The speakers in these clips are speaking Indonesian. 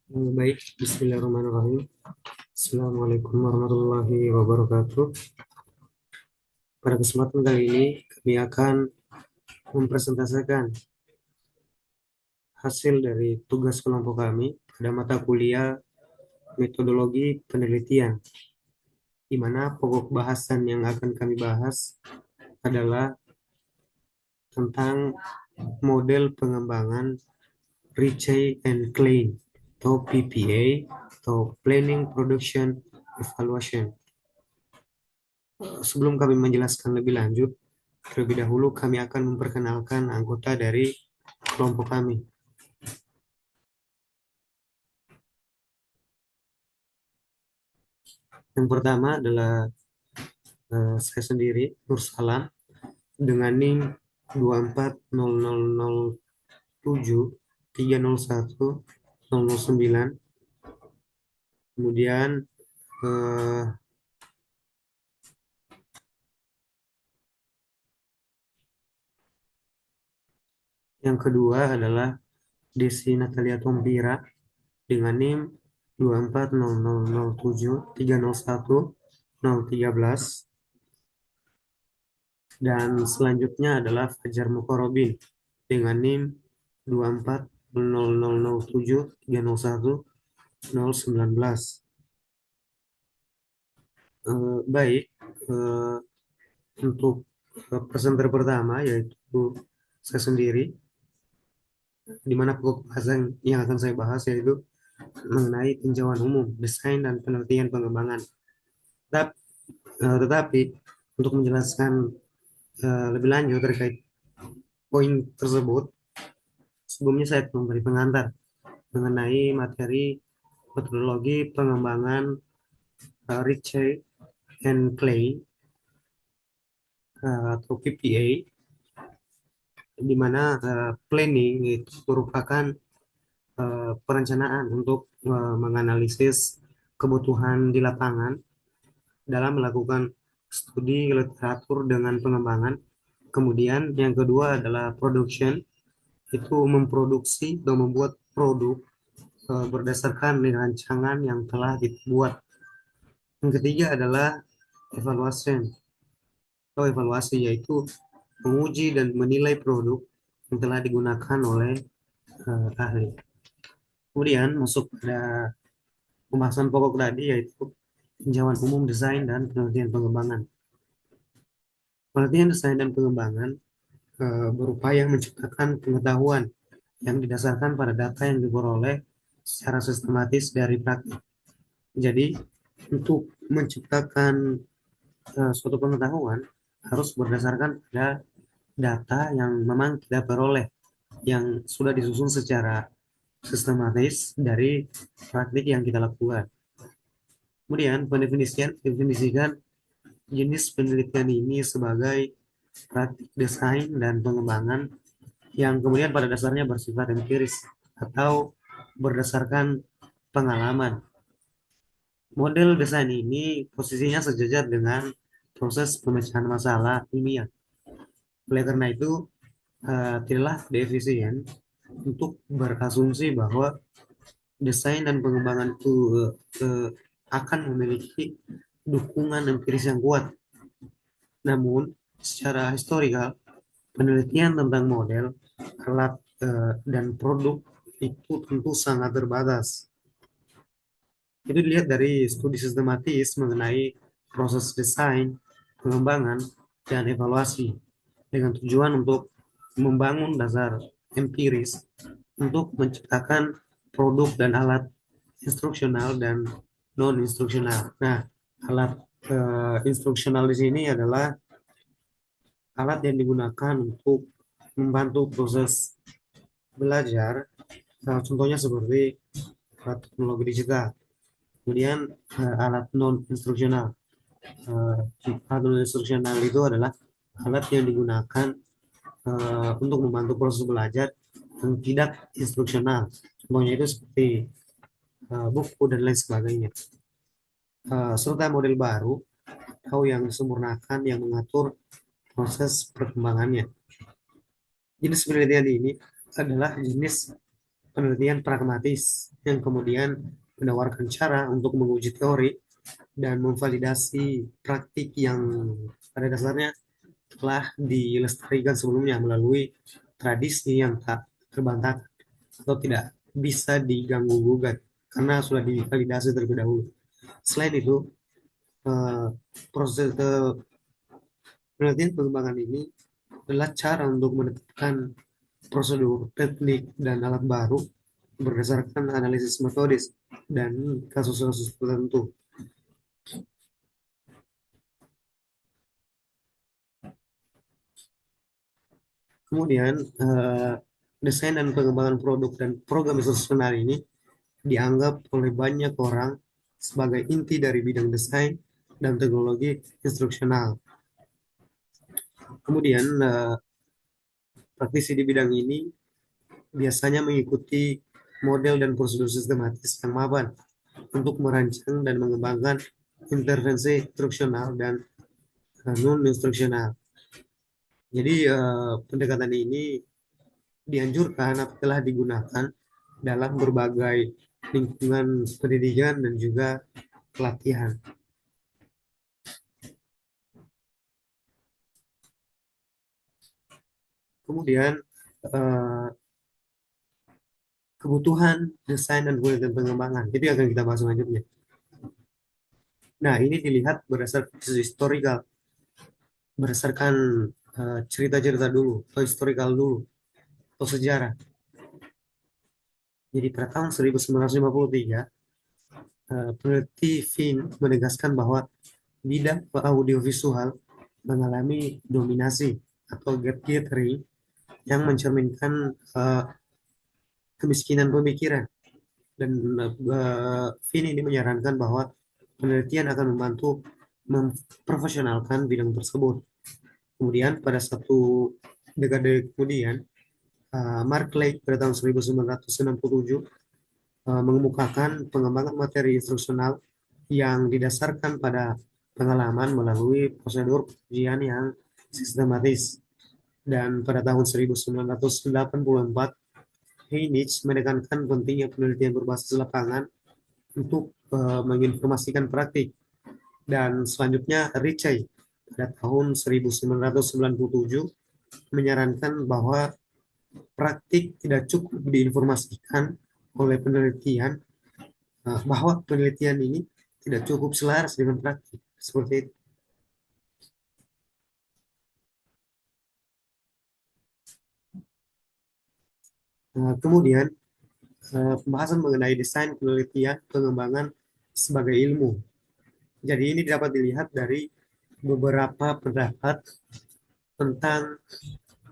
Baik, Bismillahirrahmanirrahim. Assalamualaikum warahmatullahi wabarakatuh. Pada kesempatan kali ini, kami akan mempresentasikan hasil dari tugas kelompok kami pada mata kuliah metodologi penelitian, di mana pokok bahasan yang akan kami bahas adalah tentang model pengembangan Ritchie and Klein atau PPA atau Planning Production Evaluation. Sebelum kami menjelaskan lebih lanjut, terlebih dahulu kami akan memperkenalkan anggota dari kelompok kami. Yang pertama adalah saya sendiri, Nur Salam, dengan NIM 24007301009. Kemudian eh, yang kedua adalah Desi Natalia Tompira dengan NIM 24007301013. Dan selanjutnya adalah Fajar Mukorobin dengan NIM 24007301019. Baik, eh, untuk presenter pertama yaitu saya sendiri, di mana pokok bahasan yang akan saya bahas yaitu mengenai tinjauan umum, desain dan penelitian pengembangan. Tetap- Tetapi untuk menjelaskan lebih lanjut terkait poin tersebut, sebelumnya saya memberi pengantar mengenai materi metodologi pengembangan Ritchie and Clay atau PPA, di mana planning itu merupakan perencanaan untuk menganalisis kebutuhan di lapangan dalam melakukan studi literatur dengan pengembangan. Kemudian yang kedua adalah production, itu memproduksi atau membuat produk berdasarkan rancangan yang telah dibuat. Yang ketiga adalah evaluation atau evaluasi, yaitu menguji dan menilai produk yang telah digunakan oleh ahli. Kemudian masuk pada pembahasan pokok tadi yaitu tinjauan umum desain dan penelitian pengembangan. Penelitian desain dan pengembangan berupaya menciptakan pengetahuan yang didasarkan pada data yang diperoleh secara sistematis dari praktik. Jadi, untuk menciptakan suatu pengetahuan harus berdasarkan pada data yang memang kita peroleh, yang sudah disusun secara sistematis dari praktik yang kita lakukan. Kemudian definisikan jenis penelitian ini sebagai praktik desain dan pengembangan yang kemudian pada dasarnya bersifat empiris atau berdasarkan pengalaman. Model desain ini posisinya sejajar dengan proses pemecahan masalah ilmiah. Oleh karena itu, tidaklah defisien untuk berasumsi bahwa desain dan pengembangan itu akan memiliki dukungan empiris yang kuat. Namun, secara historikal, penelitian tentang model, alat, dan produk itu tentu sangat terbatas. Itu dilihat dari studi sistematis mengenai proses desain, pengembangan, dan evaluasi dengan tujuan untuk membangun dasar empiris untuk menciptakan produk dan alat instruksional dan non-instruksional. Nah, alat instruksional di sini adalah alat yang digunakan untuk membantu proses belajar. Nah, contohnya seperti alat teknologi digital. Kemudian alat non instruksional. Alat non instruksional itu adalah alat yang digunakan untuk membantu proses belajar yang tidak instruksional. Contohnya itu seperti buku dan lain sebagainya. Serta model baru atau yang disempurnakan yang mengatur proses perkembangannya. Jenis penelitian ini adalah jenis penelitian pragmatis yang kemudian menawarkan cara untuk menguji teori dan memvalidasi praktik yang pada dasarnya telah dilestarikan sebelumnya melalui tradisi yang tak terbantahkan atau tidak bisa diganggu gugat karena sudah divalidasi terlebih dahulu. Selain itu, eh, proses penelitian pengembangan ini adalah cara untuk menetapkan prosedur, teknik, dan alat baru berdasarkan analisis metodis dan kasus-kasus tertentu. Kemudian, desain dan pengembangan produk dan program instruksional ini dianggap oleh banyak orang sebagai inti dari bidang desain dan teknologi instruksional. Kemudian, praktisi di bidang ini biasanya mengikuti model dan prosedur sistematis yang mapan untuk merancang dan mengembangkan intervensi instruksional dan non-instruksional. Jadi, pendekatan ini dianjurkan atau telah digunakan dalam berbagai lingkungan pendidikan dan juga pelatihan. Kemudian, eh, kebutuhan desain dan pengembangan itu yang akan kita bahas selanjutnya. Nah, ini dilihat berdasarkan historical, berdasarkan cerita-cerita dulu, atau historical dulu, atau sejarah. Jadi pada tahun 1953, peneliti Finn menegaskan bahwa bidang audiovisual mengalami dominasi atau gatekeeping yang mencerminkan kemiskinan pemikiran. Dan Finn ini menyarankan bahwa penelitian akan membantu memprofesionalkan bidang tersebut. Kemudian pada satu dekade kemudian, Mark Lake pada tahun 1967 mengemukakan pengembangan materi instruksional yang didasarkan pada pengalaman melalui prosedur ujian yang sistematis. Dan pada tahun 1984, Heinrich menekankan pentingnya penelitian berbasis lapangan untuk menginformasikan praktik. Dan selanjutnya Ritchie pada tahun 1997 menyarankan bahwa praktik tidak cukup diinformasikan oleh penelitian, bahwa penelitian ini tidak cukup selaras dengan praktik. Seperti itu. Kemudian pembahasan mengenai desain penelitian pengembangan sebagai ilmu. Jadi ini dapat dilihat dari beberapa pendapat tentang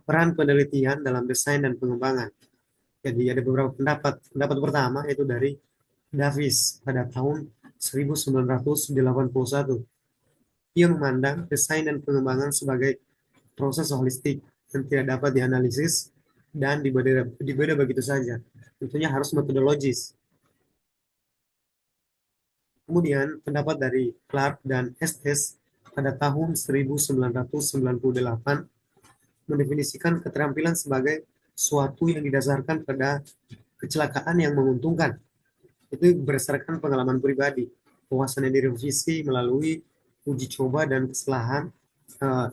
peran penelitian dalam desain dan pengembangan. Jadi ada beberapa pendapat. Pendapat pertama itu dari Davis pada tahun 1981. Ia memandang desain dan pengembangan sebagai proses holistik yang tidak dapat dianalisis dan dibeda begitu saja. Tentunya harus metodologis. Kemudian pendapat dari Clark dan Estes pada tahun 1998 mendefinisikan keterampilan sebagai suatu yang didasarkan pada kecelakaan yang menguntungkan. Itu berdasarkan pengalaman pribadi. Wawasan yang direvisi melalui uji coba dan kesalahan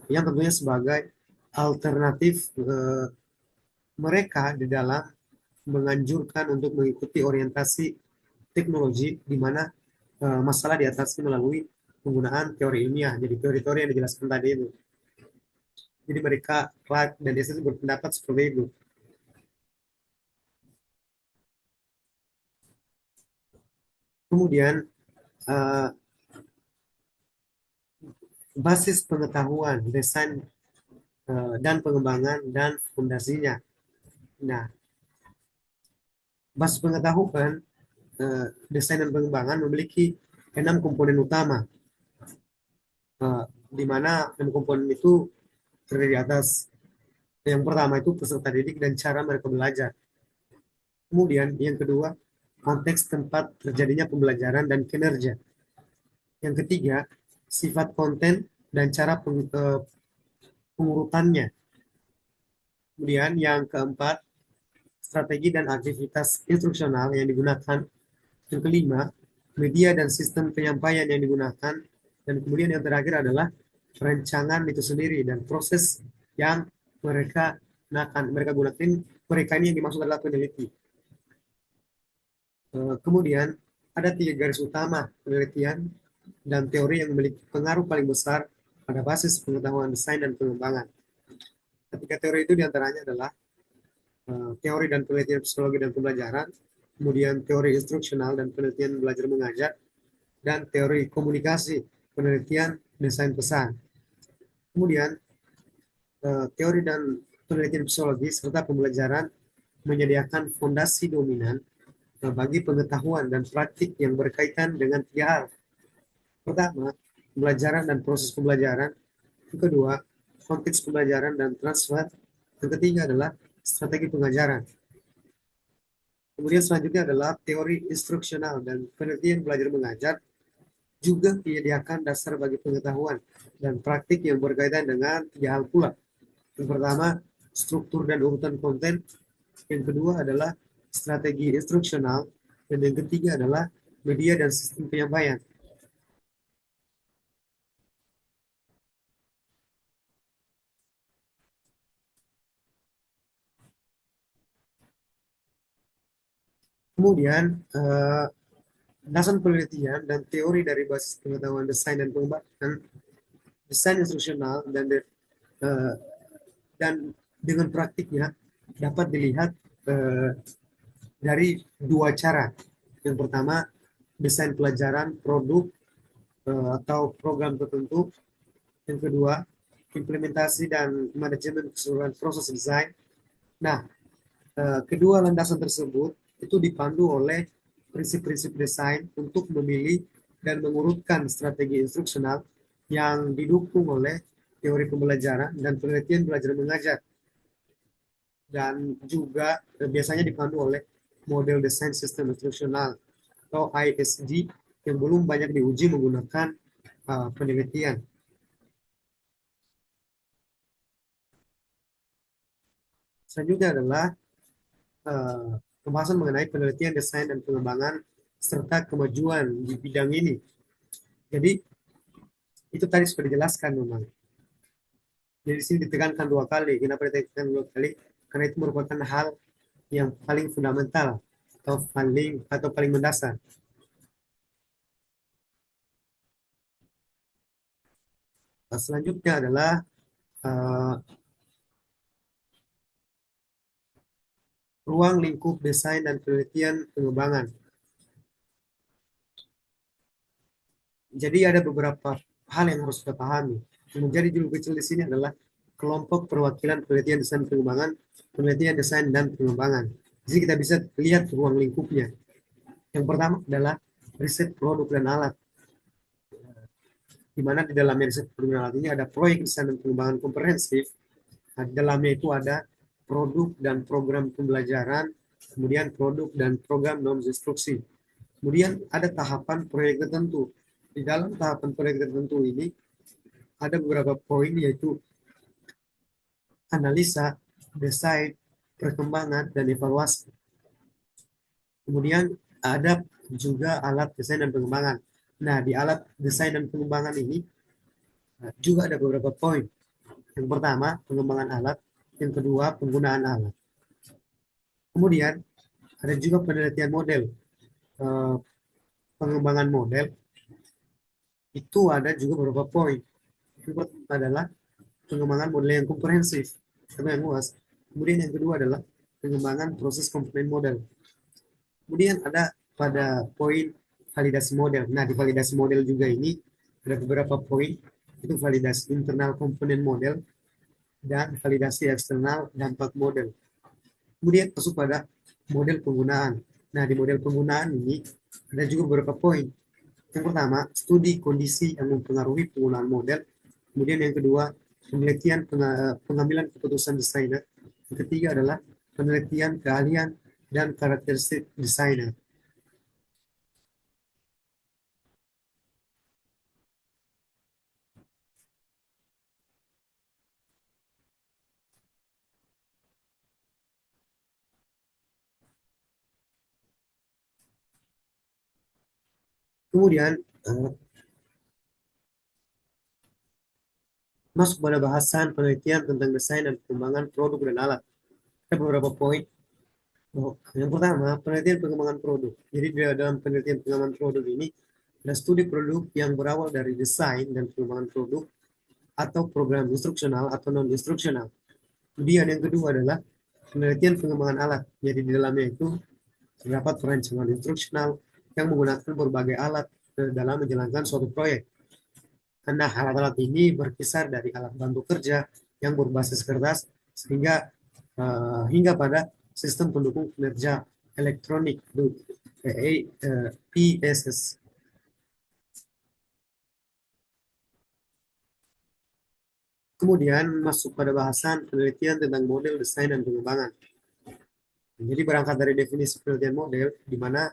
yang tentunya sebagai alternatif mereka di dalam menganjurkan untuk mengikuti orientasi teknologi di mana masalah diatasi melalui penggunaan teori ilmiah. Jadi teori-teori yang dijelaskan tadi itu. Jadi mereka Clark dan Estes berpendapat seperti itu. Kemudian uh, basis pengetahuan, desain dan pengembangan dan fondasinya. Nah, basis pengetahuan desain dan pengembangan memiliki 6 komponen utama, di mana 6 komponen itu terdiri atas yang pertama itu peserta didik dan cara mereka belajar. Kemudian yang kedua, konteks tempat terjadinya pembelajaran dan kinerja. Yang ketiga, sifat konten dan cara pengurutannya. Kemudian yang keempat, strategi dan aktivitas instruksional yang digunakan. Yang kelima, media dan sistem penyampaian yang digunakan. Dan kemudian yang terakhir adalah perencanaan itu sendiri dan proses yang mereka gunakan. Mereka ini yang dimaksud adalah peneliti. Kemudian ada tiga garis utama penelitian dan teori yang memiliki pengaruh paling besar pada basis pengetahuan desain dan pengembangan. Ketiga teori itu diantaranya adalah teori dan penelitian psikologi dan pembelajaran, kemudian teori instruksional dan penelitian belajar mengajar, dan teori komunikasi, penelitian desain pesan. Kemudian teori dan penelitian psikologi serta pembelajaran menyediakan fondasi dominan bagi pengetahuan dan praktik yang berkaitan dengan tiga hal. Pertama, pembelajaran dan proses pembelajaran. Yang kedua, konteks pembelajaran dan transfer. Yang ketiga adalah strategi pengajaran. Kemudian selanjutnya adalah teori instruksional dan penelitian belajar mengajar juga menyediakan dasar bagi pengetahuan dan praktik yang berkaitan dengan tiga hal pula. Yang pertama, struktur dan urutan konten. Yang kedua adalah strategi instruksional. Dan yang ketiga adalah media dan sistem penyampaian. Kemudian, dasar penelitian dan teori dari basis pengetahuan desain dan pengembangan, desain instruksional eh, dan dengan praktiknya dapat dilihat eh, dari dua cara. Yang pertama, desain pelajaran, produk, atau program tertentu. Yang kedua, implementasi dan manajemen keseluruhan proses desain. Nah, kedua landasan tersebut itu dipandu oleh prinsip-prinsip desain untuk memilih dan mengurutkan strategi instruksional yang didukung oleh teori pembelajaran dan penelitian belajar mengajar, dan juga biasanya dipandu oleh model desain sistem instruksional atau ISD yang belum banyak diuji menggunakan penelitian. Selanjutnya adalah pembahasan mengenai penelitian desain dan pengembangan serta kemajuan di bidang ini. Jadi itu tadi sudah dijelaskan memang. Jadi di sini ditekankan dua kali. Kenapa ditekankan dua kali? Karena itu merupakan hal yang paling fundamental atau paling mendasar. Nah, selanjutnya adalah uh, ruang lingkup desain dan penelitian pengembangan. Jadi ada beberapa hal yang harus kita pahami. Yang menjadi judul kecil di sini adalah kelompok perwakilan penelitian desain pengembangan, penelitian desain dan pengembangan. Jadi kita bisa lihat ruang lingkupnya. Yang pertama adalah riset produk dan alat, di mana di dalamnya riset produk dan alat ini ada proyek desain dan pengembangan komprehensif. Nah, di dalamnya itu ada produk dan program pembelajaran, kemudian produk dan program non instruksi. Kemudian ada tahapan proyek tertentu. Di dalam tahapan proyek tertentu ini ada beberapa poin, yaitu analisa, desain, perkembangan, dan evaluasi. Kemudian ada juga alat desain dan pengembangan. Nah, di alat desain dan pengembangan ini juga ada beberapa poin. Yang pertama, pengembangan alat. Yang kedua, penggunaan alat. Kemudian ada juga penelitian model. Eh, Pengembangan model itu ada juga beberapa poin. Yang pertama adalah pengembangan model yang komprehensif atau yang luas. Kemudian yang kedua adalah pengembangan proses komponen model. Kemudian ada pada poin validasi model. Nah, di validasi model juga ini ada beberapa poin, itu validasi internal komponen model dan validasi eksternal dampak model. Kemudian masuk pada model penggunaan. Nah, di model penggunaan ini ada juga beberapa poin. Yang pertama, studi kondisi yang mempengaruhi penggunaan model. Kemudian yang kedua, penelitian pengambilan keputusan desainer. Yang ketiga adalah penelitian keahlian dan karakteristik desainer. Kemudian masuk pada bahasan penelitian tentang desain dan pengembangan produk dan alat. Ada beberapa poin. Yang pertama, penelitian pengembangan produk. Jadi dalam penelitian pengembangan produk ini ada studi produk yang berawal dari desain dan pengembangan produk atau program instruksional atau non instruksional. Kemudian yang kedua adalah penelitian pengembangan alat. Jadi di dalamnya itu terdapat perancangan instruksional yang menggunakan berbagai alat dalam menjalankan suatu proyek. Karena alat-alat ini berkisar dari alat bantu kerja yang berbasis kertas sehingga hingga pada sistem pendukung kinerja elektronik PSS. Kemudian masuk pada bahasan penelitian tentang model desain dan pengembangan. Jadi berangkat dari definisi penelitian model, di mana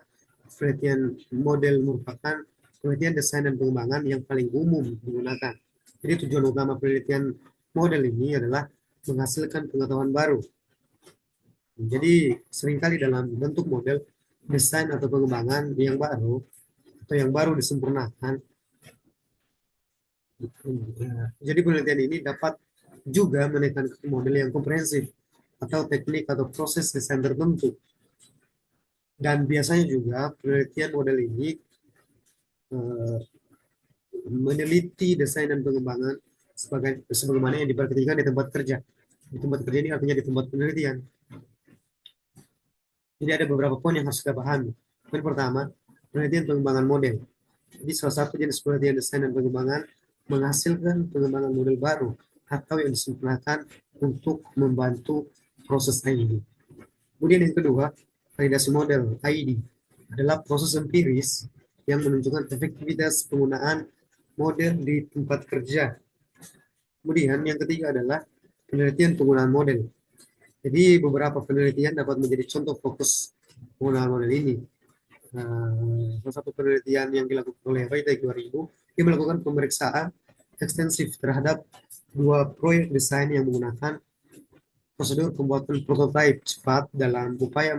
penelitian model merupakan penelitian desain dan pengembangan yang paling umum digunakan. Jadi tujuan utama penelitian model ini adalah menghasilkan pengetahuan baru. Jadi seringkali dalam bentuk model desain atau pengembangan yang baru atau yang baru disempurnakan. Jadi penelitian ini dapat juga menekankan model yang komprehensif atau teknik atau proses desain tertentu. Dan biasanya juga penelitian model ini eh, meneliti desain dan pengembangan sebagaimana yang diperhatikan di tempat kerja. Di tempat kerja ini artinya di tempat penelitian. Jadi ada beberapa poin yang harus kita pahami. Poin pertama, penelitian pengembangan model. Jadi salah satu jenis penelitian desain dan pengembangan menghasilkan pengembangan model baru atau yang disempurnakan untuk membantu proses ID. Kemudian yang kedua, validasi model ID adalah proses empiris yang menunjukkan efektivitas penggunaan model di tempat kerja. Kemudian yang ketiga adalah penelitian penggunaan model. Jadi beberapa penelitian dapat menjadi contoh fokus penggunaan model ini. Salah satu penelitian yang dilakukan oleh Raytech 2000, dia melakukan pemeriksaan ekstensif terhadap dua proyek desain yang menggunakan prosedur pembuatan prototipe cepat dalam upaya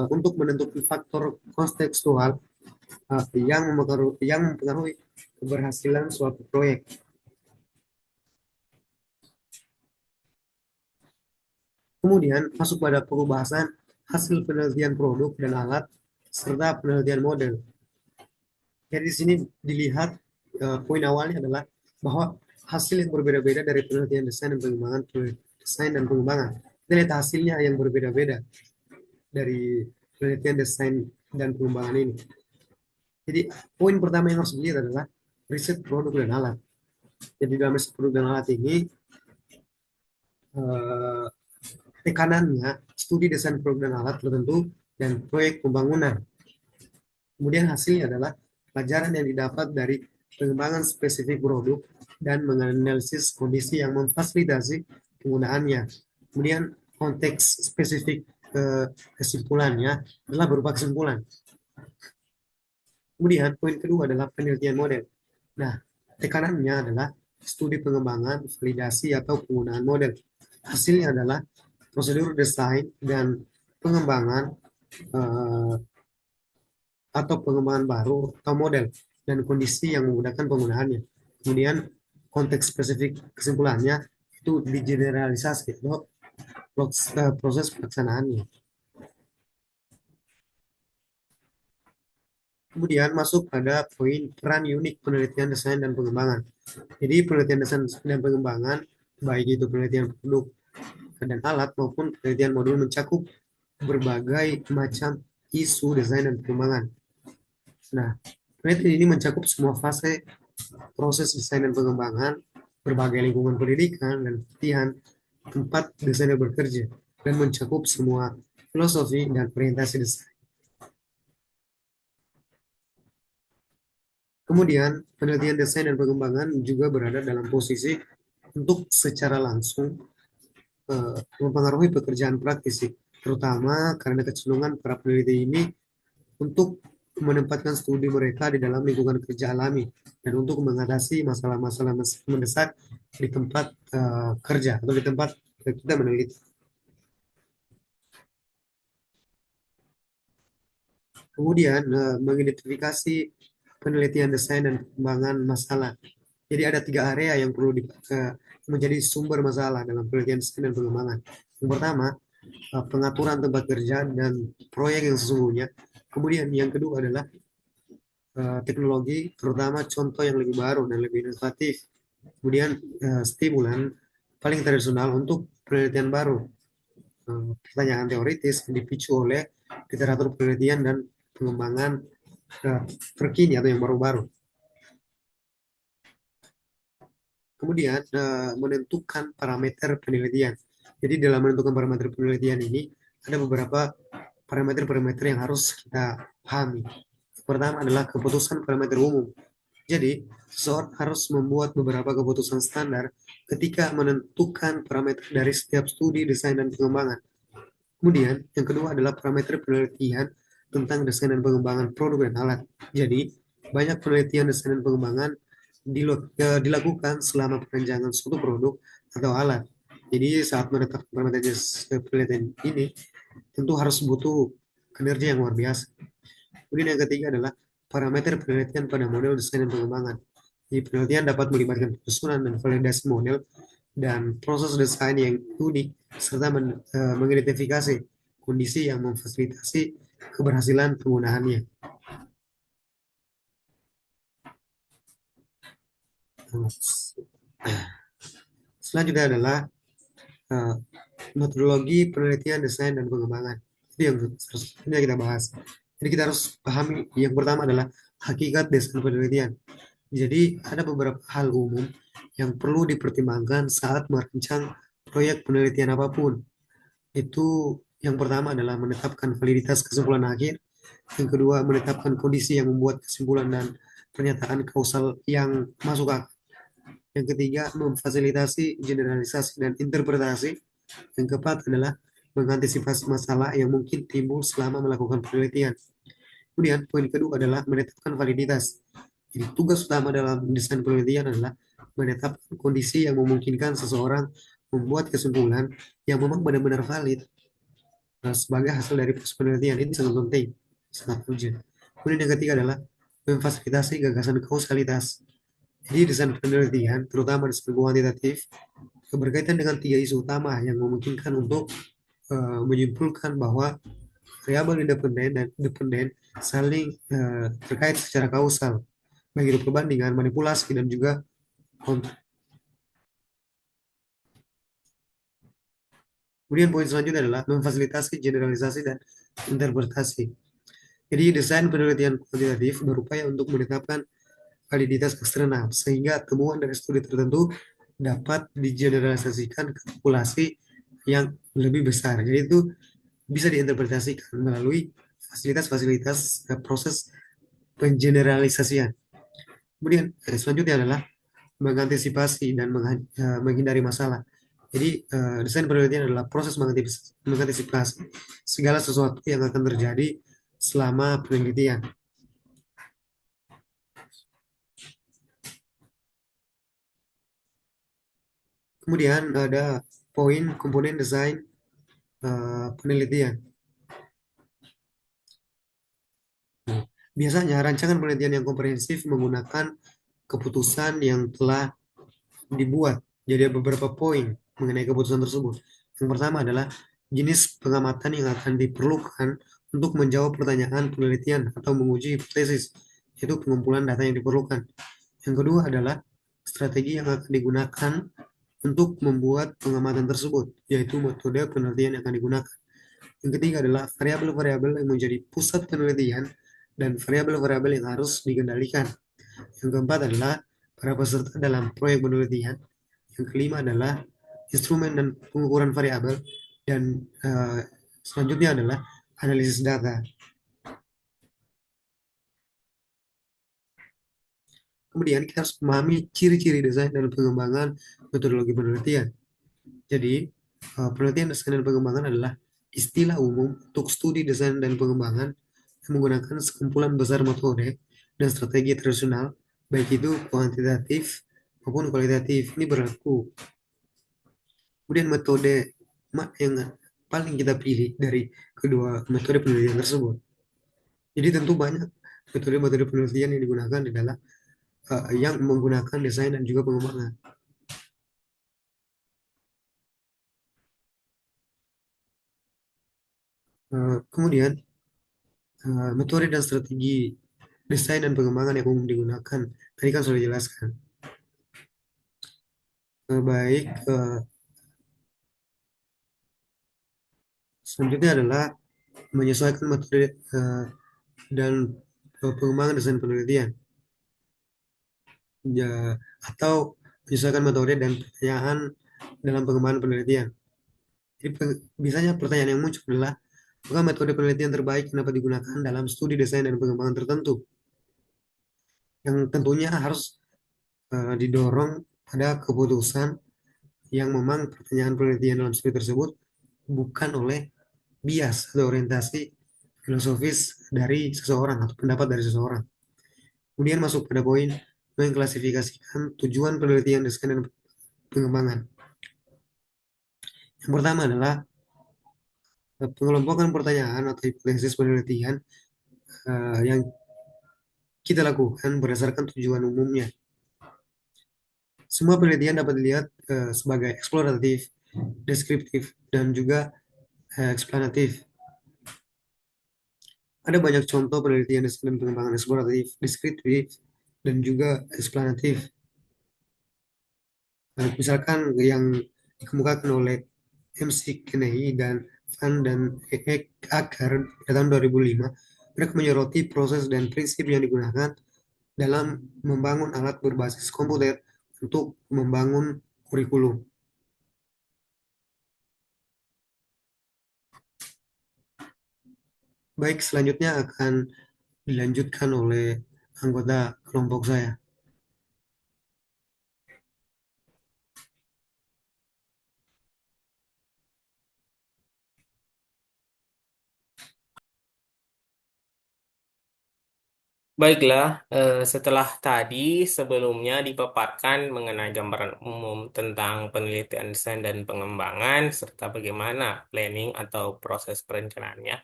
untuk menentukan faktor kontekstual yang mempengaruhi keberhasilan suatu proyek. Kemudian masuk pada pembahasan hasil penelitian produk dan alat serta penelitian model. Jadi di sini dilihat poin awalnya adalah bahwa hasil yang berbeda-beda dari penelitian desain dan pengembangan desain dan pengembangan. Kita lihat hasilnya yang berbeda-beda dari penelitian desain dan pengembangan ini. Jadi poin pertama yang harus dilihat adalah riset produk dan alat. Jadi dalam riset produk dan alat ini eh, tekanannya studi desain produk dan alat tertentu dan proyek pembangunan. Kemudian hasilnya adalah pelajaran yang didapat dari pengembangan spesifik produk dan menganalisis kondisi yang memfasilitasi penggunaannya. Kemudian konteks spesifik kesimpulannya adalah berupa kesimpulan. Kemudian poin kedua adalah penelitian model. Nah, tekanannya adalah studi pengembangan, validasi atau penggunaan model. Hasilnya adalah prosedur desain dan pengembangan eh, atau pengembangan baru atau model dan kondisi yang menggunakan penggunaannya. Kemudian konteks spesifik kesimpulannya itu digeneralisasi atau proses pelaksanaannya. Kemudian masuk pada poin peran unik penelitian desain dan pengembangan. Jadi penelitian desain dan pengembangan, baik itu penelitian produk dan alat maupun penelitian modul mencakup berbagai macam isu desain dan pengembangan. Nah, penelitian ini mencakup semua fase proses desain dan pengembangan, berbagai lingkungan pendidikan dan pelatihan, tempat desainer bekerja, dan mencakup semua filosofi dan orientasi desain. Kemudian, penelitian desain dan pengembangan juga berada dalam posisi untuk secara langsung mempengaruhi pekerjaan praktisi, terutama karena kecenderungan para peneliti ini untuk menempatkan studi mereka di dalam lingkungan kerja alami dan untuk mengatasi masalah-masalah mendesak di tempat kerja atau di tempat kita meneliti. Kemudian mengidentifikasi penelitian desain dan pengembangan masalah. Jadi ada tiga area yang perlu menjadi sumber masalah dalam penelitian desain dan pengembangan. Yang pertama, pengaturan tempat kerja dan proyek yang sesungguhnya. Kemudian yang kedua adalah teknologi, terutama contoh yang lebih baru dan lebih inovatif. Kemudian stimulan paling tradisional untuk penelitian baru. Pertanyaan teoritis yang dipicu oleh literatur penelitian dan pengembangan eh, terkini atau yang baru-baru. Kemudian menentukan parameter penelitian. Jadi dalam menentukan parameter penelitian ini ada beberapa parameter-parameter yang harus kita pahami. Pertama adalah keputusan parameter umum. Jadi, seseorang harus membuat beberapa keputusan standar ketika menentukan parameter dari setiap studi, desain, dan pengembangan. Kemudian, yang kedua adalah parameter penelitian tentang desain dan pengembangan produk dan alat. Jadi, banyak penelitian desain dan pengembangan dilakukan selama perancangan suatu produk atau alat. Jadi, saat menetapkan parameter penelitian ini, tentu harus butuh kinerja yang luar biasa. Kemudian yang ketiga adalah parameter penelitian pada model desain dan pengembangan. Jadi penelitian dapat melibatkan penyusunan dan validasi model dan proses desain yang unik serta mengidentifikasi kondisi yang memfasilitasi keberhasilan penggunaannya. Selanjutnya adalah uh, metodologi penelitian desain dan pengembangan. Itu yang seharusnya kita bahas. Jadi kita harus pahami yang pertama adalah hakikat desain penelitian. Jadi ada beberapa hal umum yang perlu dipertimbangkan saat merancang proyek penelitian apapun. Itu yang pertama adalah menetapkan validitas kesimpulan akhir. Yang kedua, menetapkan kondisi yang membuat kesimpulan dan pernyataan kausal yang masuk akal. Yang ketiga, memfasilitasi generalisasi dan interpretasi. Yang keempat adalah mengantisipasi masalah yang mungkin timbul selama melakukan penelitian. Kemudian, poin kedua adalah menetapkan validitas. Jadi, tugas utama dalam desain penelitian adalah menetapkan kondisi yang memungkinkan seseorang membuat kesimpulan yang memang benar-benar valid sebagai hasil dari proses penelitian. Ini sangat penting, sangat urgent. Kemudian yang ketiga adalah memfasilitasi gagasan kausalitas. Jadi desain penelitian, terutama desain kuantitatif, berkaitan dengan tiga isu utama yang memungkinkan untuk menyimpulkan bahwa variabel independen dan dependen saling terkait secara kausal, baik itu perbandingan, manipulasi, dan juga kontra. Kemudian poin selanjutnya adalah memfasilitasi generalisasi dan interpretasi. Jadi desain penelitian kuantitatif berupaya untuk menetapkan validitas eksternal, sehingga temuan dari studi tertentu dapat digeneralisasikan ke populasi yang lebih besar. Jadi itu bisa diinterpretasikan melalui fasilitas-fasilitas proses pengeneralisasian. Kemudian selanjutnya adalah mengantisipasi dan menghindari masalah. Jadi desain penelitian adalah proses mengantisipasi segala sesuatu yang akan terjadi selama penelitian. Kemudian ada poin komponen desain penelitian. Biasanya rancangan penelitian yang komprehensif menggunakan keputusan yang telah dibuat. Jadi ada beberapa poin mengenai keputusan tersebut. Yang pertama adalah jenis pengamatan yang akan diperlukan untuk menjawab pertanyaan penelitian atau menguji hipotesis, yaitu pengumpulan data yang diperlukan. Yang kedua adalah strategi yang akan digunakan untuk membuat pengamatan tersebut, yaitu metode penelitian yang akan digunakan. Yang ketiga adalah variabel-variabel yang menjadi pusat penelitian dan variabel-variabel yang harus dikendalikan. Yang keempat adalah para peserta dalam proyek penelitian. Yang kelima adalah instrumen dan pengukuran variabel. Dan selanjutnya adalah analisis data. Kemudian kita harus memahami ciri-ciri desain dan pengembangan metodologi penelitian. Jadi, penelitian desain dan pengembangan adalah istilah umum untuk studi desain dan pengembangan yang menggunakan sekumpulan besar metode dan strategi tradisional, baik itu kuantitatif maupun kualitatif. Ini berlaku. Kemudian metode yang paling kita pilih dari kedua metode penelitian tersebut. Jadi tentu banyak metode-metode penelitian yang digunakan adalah yang menggunakan desain dan juga pengembangan. Kemudian metode dan strategi desain dan pengembangan yang umum digunakan tadi kan sudah dijelaskan. Baik, selanjutnya adalah menyesuaikan metode dan pengembangan desain penelitian, ya, atau menyesuaikan metode dan pertanyaan dalam pengembangan penelitian. Jadi biasanya pertanyaan yang muncul adalah apakah metode penelitian terbaik yang dapat digunakan dalam studi desain dan pengembangan tertentu, yang tentunya harus didorong pada keputusan yang memang pertanyaan penelitian dalam studi tersebut bukan oleh bias atau orientasi filosofis dari seseorang atau pendapat dari seseorang. Kemudian masuk pada poin mengklasifikasikan tujuan penelitian desain dan pengembangan. Yang pertama adalah pengelompokan pertanyaan atau hipotesis penelitian yang kita lakukan berdasarkan tujuan umumnya. Semua penelitian dapat dilihat sebagai eksploratif, deskriptif, dan juga eksplanatif. Ada banyak contoh penelitian desain dan pengembangan eksploratif, deskriptif, dan juga eksplanatif. Misalkan yang dikemukakan oleh MC Kennedy dan Van dan Acker pada tahun 2005, mereka menyoroti proses dan prinsip yang digunakan dalam membangun alat berbasis komputer untuk membangun kurikulum. Baik, selanjutnya akan dilanjutkan oleh anggota kelompok saya. Baiklah, setelah tadi sebelumnya dipaparkan mengenai gambaran umum tentang penelitian desain dan pengembangan serta bagaimana planning atau proses perencanaannya.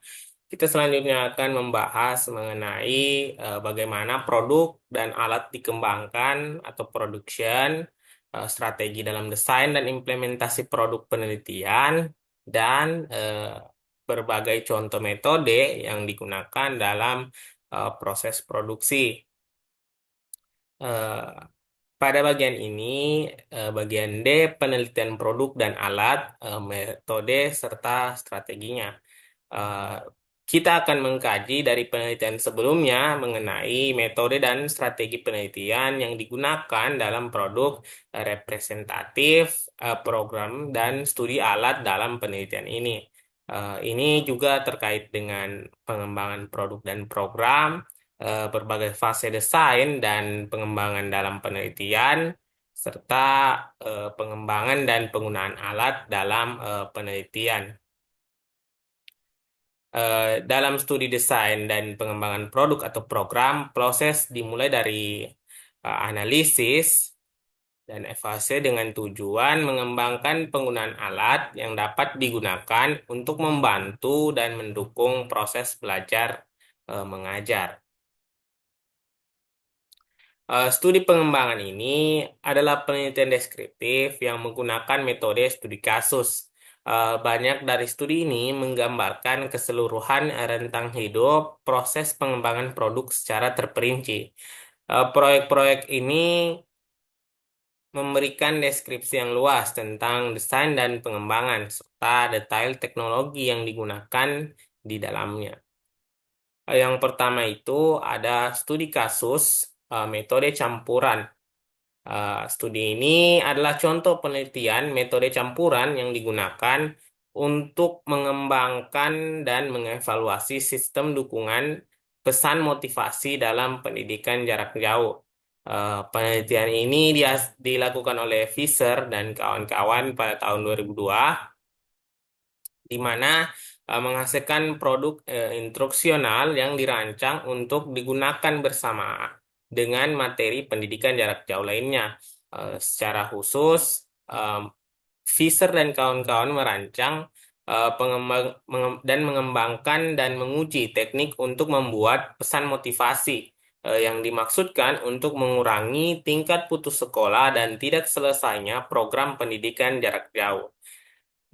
Kita selanjutnya akan membahas mengenai bagaimana produk dan alat dikembangkan atau production, strategi dalam desain dan implementasi produk penelitian, dan berbagai contoh metode yang digunakan dalam proses produksi. Eh, Pada bagian ini, bagian D, penelitian produk dan alat, metode, serta strateginya. Eh, Kita akan mengkaji dari penelitian sebelumnya mengenai metode dan strategi penelitian yang digunakan dalam produk representatif, program, dan studi alat dalam penelitian ini. Ini juga terkait dengan pengembangan produk dan program, berbagai fase desain dan pengembangan dalam penelitian, serta pengembangan dan penggunaan alat dalam penelitian. Dalam studi desain dan pengembangan produk atau program, proses dimulai dari analisis dan evaluasi dengan tujuan mengembangkan penggunaan alat yang dapat digunakan untuk membantu dan mendukung proses belajar mengajar. Studi pengembangan ini adalah penelitian deskriptif yang menggunakan metode studi kasus. Banyak dari studi ini menggambarkan keseluruhan rentang hidup proses pengembangan produk secara terperinci. Proyek-proyek ini memberikan deskripsi yang luas tentang desain dan pengembangan, serta detail teknologi yang digunakan di dalamnya. Yang pertama itu ada studi kasus, metode campuran. Studi ini adalah contoh penelitian metode campuran yang digunakan untuk mengembangkan dan mengevaluasi sistem dukungan pesan motivasi dalam pendidikan jarak jauh. Penelitian ini dilakukan oleh Fisher dan kawan-kawan pada tahun 2002, di mana menghasilkan produk instruksional yang dirancang untuk digunakan bersama dengan materi pendidikan jarak jauh lainnya. Secara khusus, Fisher dan kawan-kawan merancang dan mengembangkan dan menguji teknik untuk membuat pesan motivasi yang dimaksudkan untuk mengurangi tingkat putus sekolah dan tidak selesainya program pendidikan jarak jauh.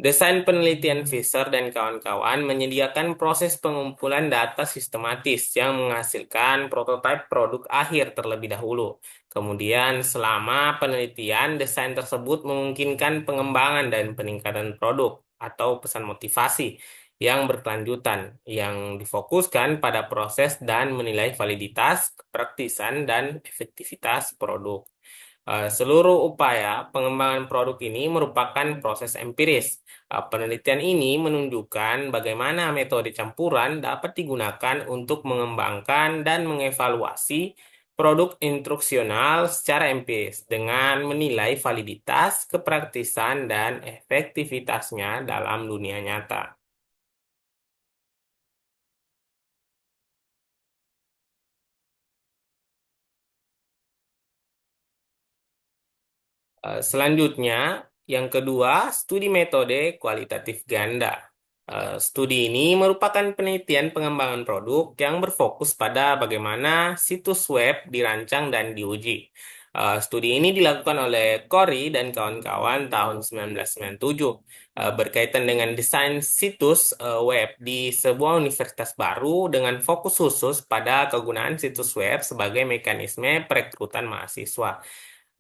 Desain penelitian Fisher dan kawan-kawan menyediakan proses pengumpulan data sistematis yang menghasilkan prototipe produk akhir terlebih dahulu. Kemudian, selama penelitian, desain tersebut memungkinkan pengembangan dan peningkatan produk atau pesan motivasi yang berkelanjutan, yang difokuskan pada proses dan menilai validitas, kepraktisan, dan efektivitas produk. Seluruh upaya pengembangan produk ini merupakan proses empiris. Penelitian ini menunjukkan bagaimana metode campuran dapat digunakan untuk mengembangkan dan mengevaluasi produk instruksional secara empiris dengan menilai validitas, kepraktisan, dan efektivitasnya dalam dunia nyata. Selanjutnya, yang kedua, studi metode kualitatif ganda. Studi ini merupakan penelitian pengembangan produk yang berfokus pada bagaimana situs web dirancang dan diuji. Studi ini dilakukan oleh Corey dan kawan-kawan tahun 1997 berkaitan dengan desain situs web di sebuah universitas baru dengan fokus khusus pada kegunaan situs web sebagai mekanisme perekrutan mahasiswa.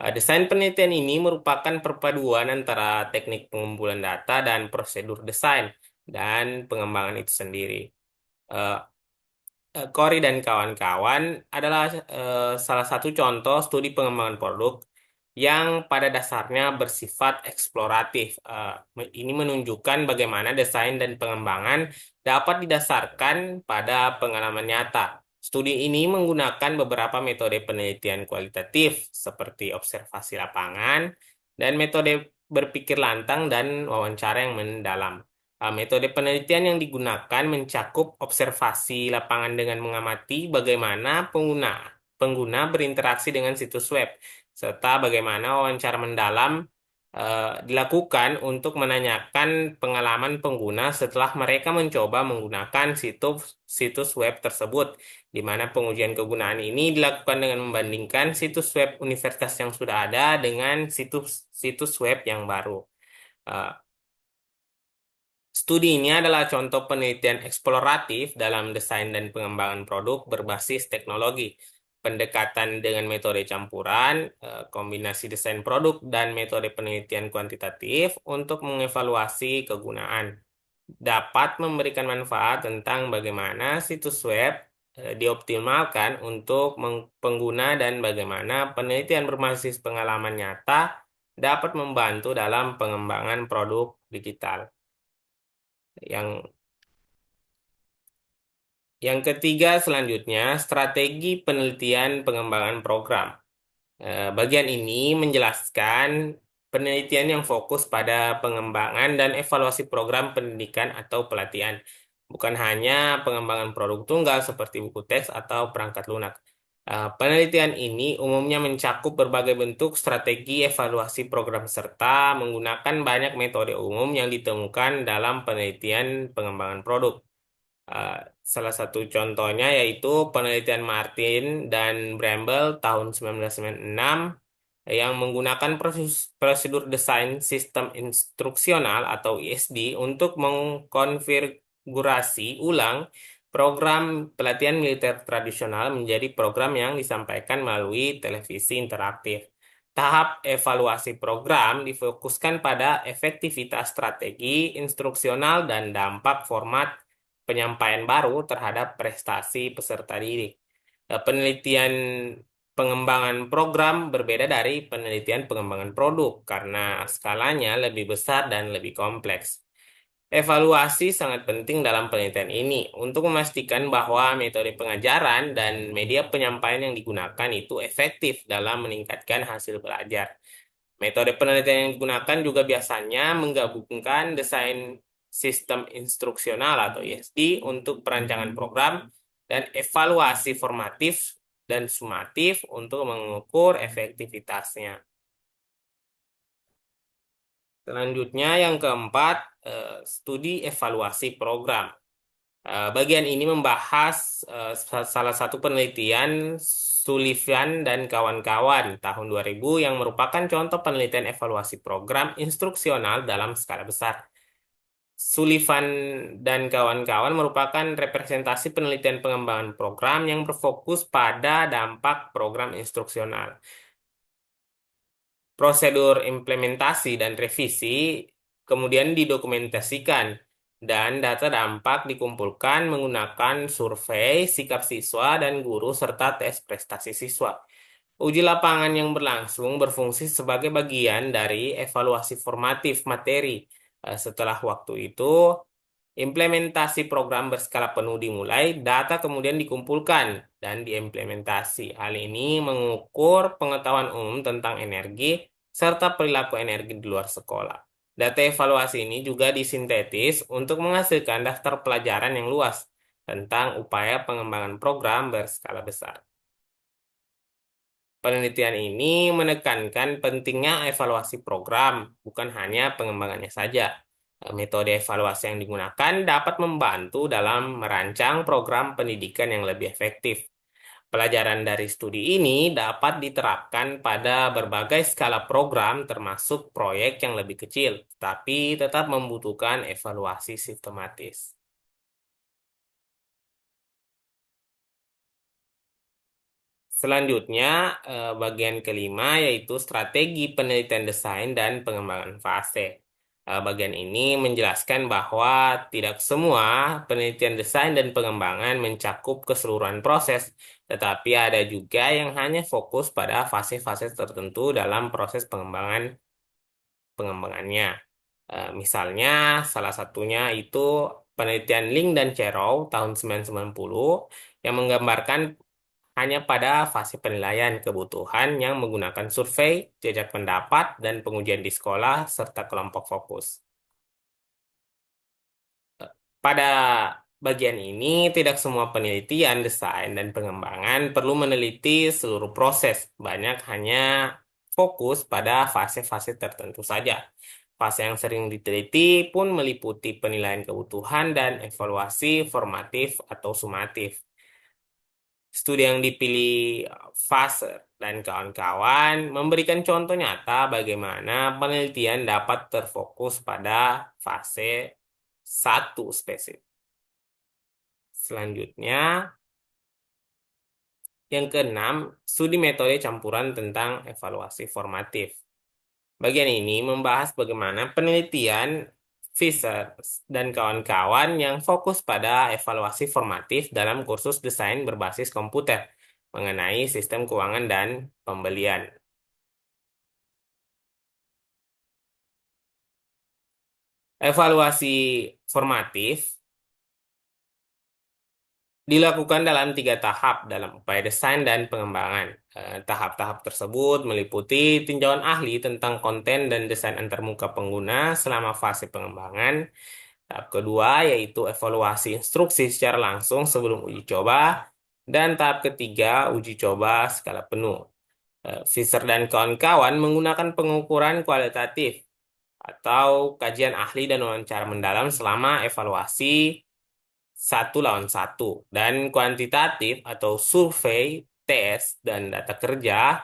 Desain penelitian ini merupakan perpaduan antara teknik pengumpulan data dan prosedur desain dan pengembangan itu sendiri. Eh, Corey dan kawan-kawan adalah salah satu contoh studi pengembangan produk yang pada dasarnya bersifat eksploratif. Ini menunjukkan bagaimana desain dan pengembangan dapat didasarkan pada pengalaman nyata. Studi ini menggunakan beberapa metode penelitian kualitatif seperti observasi lapangan dan metode berpikir lantang dan wawancara yang mendalam. Metode penelitian yang digunakan mencakup observasi lapangan dengan mengamati bagaimana pengguna berinteraksi dengan situs web, serta bagaimana wawancara mendalam dilakukan untuk menanyakan pengalaman pengguna setelah mereka mencoba menggunakan situs web tersebut, di mana pengujian kegunaan ini dilakukan dengan membandingkan situs web universitas yang sudah ada dengan situs web yang baru. Eh, Studi ini adalah contoh penelitian eksploratif dalam desain dan pengembangan produk berbasis teknologi, pendekatan dengan metode campuran, kombinasi desain produk, dan metode penelitian kuantitatif untuk mengevaluasi kegunaan. Dapat memberikan manfaat tentang bagaimana situs web dioptimalkan untuk pengguna dan bagaimana penelitian berbasis pengalaman nyata dapat membantu dalam pengembangan produk digital. Yang yang ketiga selanjutnya, strategi penelitian pengembangan program. Bagian ini menjelaskan penelitian yang fokus pada pengembangan dan evaluasi program pendidikan atau pelatihan, bukan hanya pengembangan produk tunggal seperti buku teks atau perangkat lunak. Penelitian ini umumnya mencakup berbagai bentuk strategi evaluasi program serta menggunakan banyak metode umum yang ditemukan dalam penelitian pengembangan produk. Uh, Salah satu contohnya yaitu penelitian Martin dan Bramble tahun 1996 yang menggunakan prosedur desain sistem instruksional atau ISD untuk mengkonfigurasi ulang program pelatihan militer tradisional menjadi program yang disampaikan melalui televisi interaktif. Tahap evaluasi program difokuskan pada efektivitas strategi instruksional dan dampak format penyampaian baru terhadap prestasi peserta didik. Penelitian pengembangan program berbeda dari penelitian pengembangan produk karena skalanya lebih besar dan lebih kompleks. Evaluasi sangat penting dalam penelitian ini untuk memastikan bahwa metode pengajaran dan media penyampaian yang digunakan itu efektif dalam meningkatkan hasil belajar. Metode penelitian yang digunakan juga biasanya menggabungkan desain sistem instruksional atau ISD untuk perancangan program dan evaluasi formatif dan sumatif untuk mengukur efektivitasnya. Selanjutnya yang keempat, studi evaluasi program. Bagian ini membahas salah satu penelitian Sullivan dan kawan-kawan tahun 2000 yang merupakan contoh penelitian evaluasi program instruksional dalam skala besar. Sullivan dan kawan-kawan merupakan representasi penelitian pengembangan program yang berfokus pada dampak program instruksional. Prosedur implementasi dan revisi kemudian didokumentasikan dan data dampak dikumpulkan menggunakan survei sikap siswa dan guru serta tes prestasi siswa. Uji lapangan yang berlangsung berfungsi sebagai bagian dari evaluasi formatif materi. Setelah waktu itu, implementasi program berskala penuh dimulai, data kemudian dikumpulkan dan diimplementasi. Hal ini mengukur pengetahuan umum tentang energi serta perilaku energi di luar sekolah. Data evaluasi ini juga disintetis untuk menghasilkan daftar pelajaran yang luas tentang upaya pengembangan program berskala besar. Penelitian ini menekankan pentingnya evaluasi program, bukan hanya pengembangannya saja. Metode evaluasi yang digunakan dapat membantu dalam merancang program pendidikan yang lebih efektif. Pelajaran dari studi ini dapat diterapkan pada berbagai skala program, termasuk proyek yang lebih kecil, tapi tetap membutuhkan evaluasi sistematis. Selanjutnya, bagian kelima yaitu strategi penelitian desain dan pengembangan fase. Bagian ini menjelaskan bahwa tidak semua penelitian desain dan pengembangan mencakup keseluruhan proses, tetapi ada juga yang hanya fokus pada fase-fase tertentu dalam proses pengembangannya. Misalnya, salah satunya itu penelitian Ling dan Cherrow tahun 1990 yang menggambarkan hanya pada fase penilaian kebutuhan yang menggunakan survei, jejak pendapat, dan pengujian di sekolah, serta kelompok fokus. Pada bagian ini, tidak semua penelitian, desain, dan pengembangan perlu meneliti seluruh proses. Banyak hanya fokus pada fase-fase tertentu saja. Fase yang sering diteliti pun meliputi penilaian kebutuhan dan evaluasi formatif atau sumatif. Studi yang dipilih Faser dan kawan-kawan memberikan contoh nyata bagaimana penelitian dapat terfokus pada fase satu spesifik. Selanjutnya, yang keenam, studi metode campuran tentang evaluasi formatif. Bagian ini membahas bagaimana penelitian Fisher dan kawan-kawan yang fokus pada evaluasi formatif dalam kursus desain berbasis komputer mengenai sistem keuangan dan pembelian. Evaluasi formatif dilakukan dalam 3 tahap dalam upaya desain dan pengembangan. Tahap-tahap tersebut meliputi tinjauan ahli tentang konten dan desain antarmuka pengguna selama fase pengembangan. Tahap kedua yaitu evaluasi instruksi secara langsung sebelum uji coba. Dan tahap ketiga uji coba skala penuh. Fisher dan kawan-kawan menggunakan pengukuran kualitatif atau kajian ahli dan wawancara mendalam selama evaluasi 1 lawan 1 dan kuantitatif atau survei, tes, dan data kerja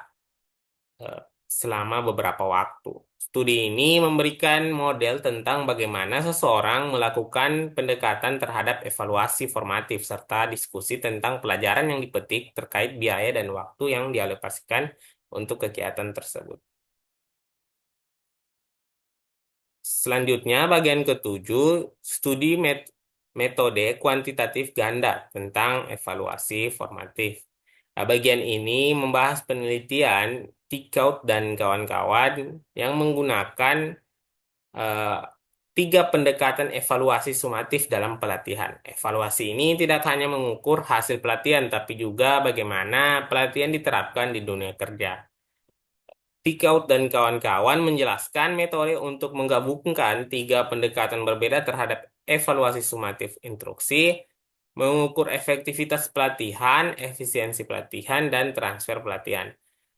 selama beberapa waktu. Studi ini memberikan model tentang bagaimana seseorang melakukan pendekatan terhadap evaluasi formatif serta diskusi tentang pelajaran yang dipetik terkait biaya dan waktu yang dialokasikan untuk kegiatan tersebut. Selanjutnya, bagian ketujuh, studi metode kuantitatif ganda tentang evaluasi formatif. Nah, bagian ini membahas penelitian Tikaut dan kawan-kawan yang menggunakan 3 pendekatan evaluasi sumatif dalam pelatihan. Evaluasi ini tidak hanya mengukur hasil pelatihan, tapi juga bagaimana pelatihan diterapkan di dunia kerja. Tikaut dan kawan-kawan menjelaskan metode untuk menggabungkan 3 pendekatan berbeda terhadap evaluasi sumatif instruksi, mengukur efektivitas pelatihan, efisiensi pelatihan, dan transfer pelatihan.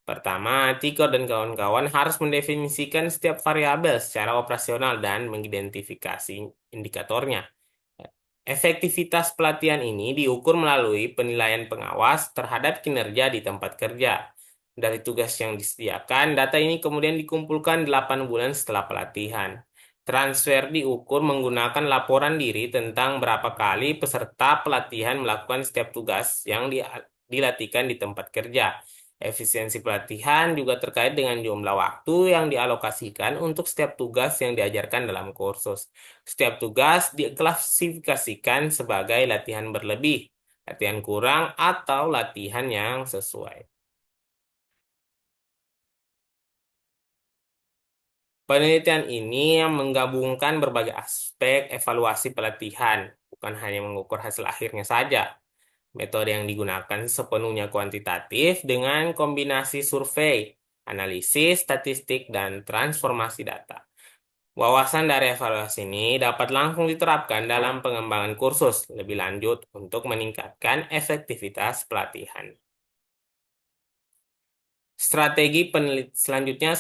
Pertama, Tigor dan kawan-kawan harus mendefinisikan setiap variabel secara operasional dan mengidentifikasi indikatornya. Efektivitas pelatihan ini diukur melalui penilaian pengawas terhadap kinerja di tempat kerja. Dari tugas yang disediakan, data ini kemudian dikumpulkan 8 bulan setelah pelatihan. Transfer diukur menggunakan laporan diri tentang berapa kali peserta pelatihan melakukan setiap tugas yang dilatihkan di tempat kerja. Efisiensi pelatihan juga terkait dengan jumlah waktu yang dialokasikan untuk setiap tugas yang diajarkan dalam kursus. Setiap tugas diklasifikasikan sebagai latihan berlebih, latihan kurang, atau latihan yang sesuai. Penelitian ini yang menggabungkan berbagai aspek evaluasi pelatihan, bukan hanya mengukur hasil akhirnya saja. Metode yang digunakan sepenuhnya kuantitatif dengan kombinasi survei, analisis statistik, dan transformasi data. Wawasan dari evaluasi ini dapat langsung diterapkan dalam pengembangan kursus lebih lanjut untuk meningkatkan efektivitas pelatihan. Selanjutnya,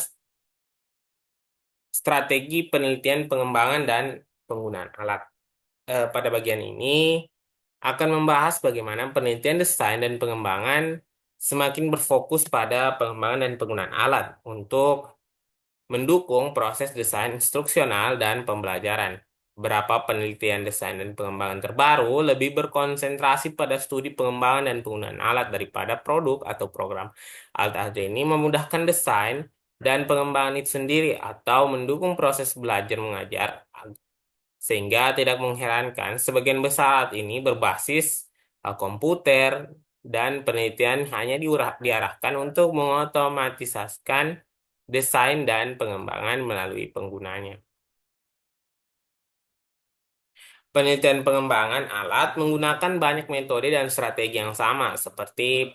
strategi penelitian pengembangan dan penggunaan alat. Pada bagian ini akan membahas bagaimana penelitian desain dan pengembangan semakin berfokus pada pengembangan dan penggunaan alat untuk mendukung proses desain instruksional dan pembelajaran. Beberapa penelitian desain dan pengembangan terbaru lebih berkonsentrasi pada studi pengembangan dan penggunaan alat daripada produk atau program. Alat ini memudahkan desain dan pengembangan itu sendiri atau mendukung proses belajar mengajar, sehingga tidak mengherankan sebagian besar alat ini berbasis komputer dan penelitian hanya diarahkan untuk mengotomatisasikan desain dan pengembangan melalui penggunanya. Penelitian pengembangan alat menggunakan banyak metode dan strategi yang sama seperti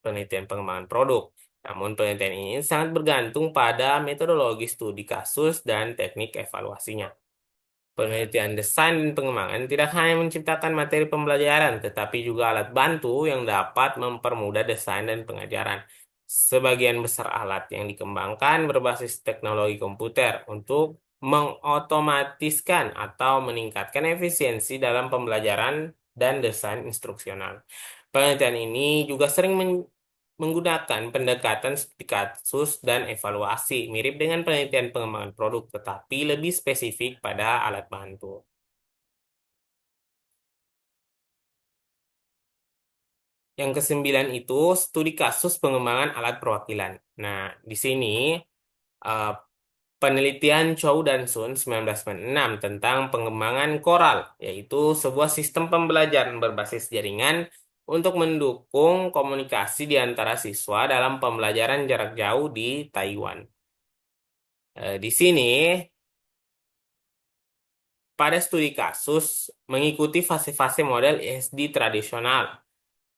penelitian pengembangan produk. Namun penelitian ini sangat bergantung pada metodologi studi kasus dan teknik evaluasinya. Penelitian desain dan pengembangan tidak hanya menciptakan materi pembelajaran, tetapi juga alat bantu yang dapat mempermudah desain dan pengajaran. Sebagian besar alat yang dikembangkan berbasis teknologi komputer untuk mengotomatiskan atau meningkatkan efisiensi dalam pembelajaran dan desain instruksional. Penelitian ini juga sering menggunakan pendekatan studi kasus dan evaluasi, mirip dengan penelitian pengembangan produk, tetapi lebih spesifik pada alat bantu. Yang kesembilan itu studi kasus pengembangan alat perwakilan. Nah, di sini eh, penelitian Chow dan Sun 1996 tentang pengembangan Coral, yaitu sebuah sistem pembelajaran berbasis jaringan untuk mendukung komunikasi di antara siswa dalam pembelajaran jarak jauh di Taiwan. Di sini, pada studi kasus, mengikuti fase-fase model ESD tradisional,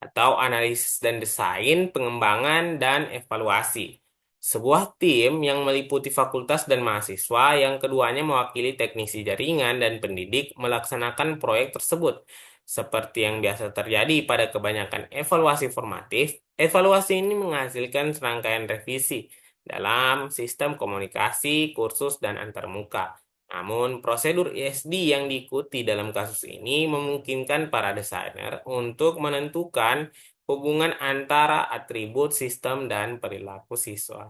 atau analisis dan desain, pengembangan, dan evaluasi. Sebuah tim yang meliputi fakultas dan mahasiswa yang keduanya mewakili teknisi jaringan dan pendidik melaksanakan proyek tersebut. Seperti yang biasa terjadi pada kebanyakan evaluasi formatif, evaluasi ini menghasilkan serangkaian revisi dalam sistem komunikasi, kursus, dan antarmuka. Namun, prosedur ESD yang diikuti dalam kasus ini memungkinkan para desainer untuk menentukan hubungan antara atribut sistem dan perilaku siswa.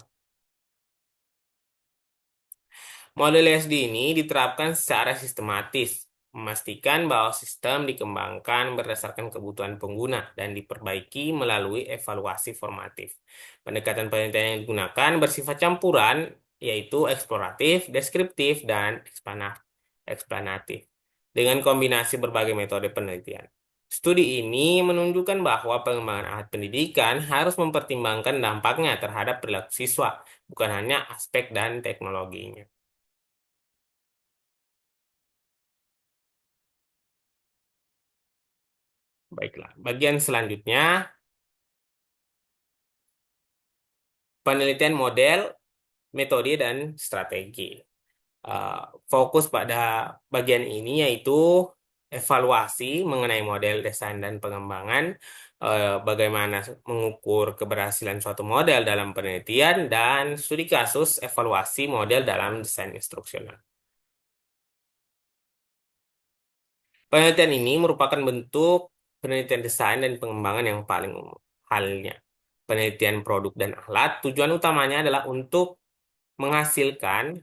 Model ESD ini diterapkan secara sistematis, memastikan bahwa sistem dikembangkan berdasarkan kebutuhan pengguna dan diperbaiki melalui evaluasi formatif. Pendekatan penelitian yang digunakan bersifat campuran, yaitu eksploratif, deskriptif, dan eksplanatif, dengan kombinasi berbagai metode penelitian. Studi ini menunjukkan bahwa pengembangan alat pendidikan harus mempertimbangkan dampaknya terhadap perilaku siswa, bukan hanya aspek dan teknologinya. Baiklah, bagian selanjutnya, penelitian model, metode, dan strategi. Eh, Fokus pada bagian ini yaitu evaluasi mengenai model desain dan pengembangan, bagaimana mengukur keberhasilan suatu model dalam penelitian, dan studi kasus evaluasi model dalam desain instruksional. Penelitian ini merupakan bentuk penelitian desain dan pengembangan yang paling umum. Halnya, penelitian produk dan alat, tujuan utamanya adalah untuk menghasilkan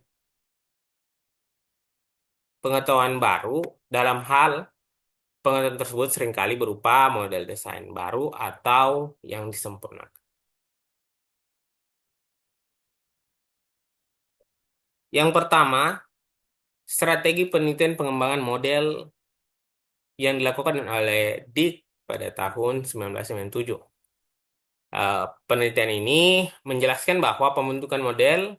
pengetahuan baru. Dalam hal pengetahuan tersebut seringkali berupa model desain baru atau yang disempurnakan. Yang pertama, strategi penelitian pengembangan model yang dilakukan oleh Dick pada tahun 1997. Penelitian ini menjelaskan bahwa pembentukan model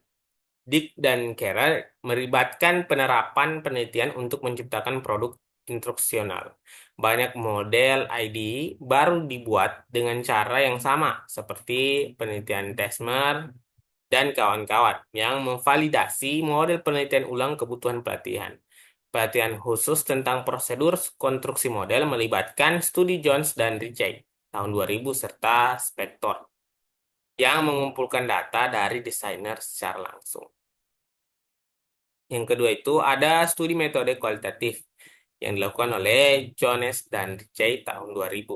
Dick dan Carroll melibatkan penerapan penelitian untuk menciptakan produk instruksional. Banyak model ID baru dibuat dengan cara yang sama, seperti penelitian Tesmer dan kawan-kawan, yang memvalidasi model penelitian ulang kebutuhan pelatihan. Pelatihan khusus tentang prosedur konstruksi model melibatkan studi Jones dan Ritchie tahun 2000 serta Spector yang mengumpulkan data dari desainer secara langsung. Yang kedua itu ada studi metode kualitatif yang dilakukan oleh Jones dan Ritchie tahun 2000.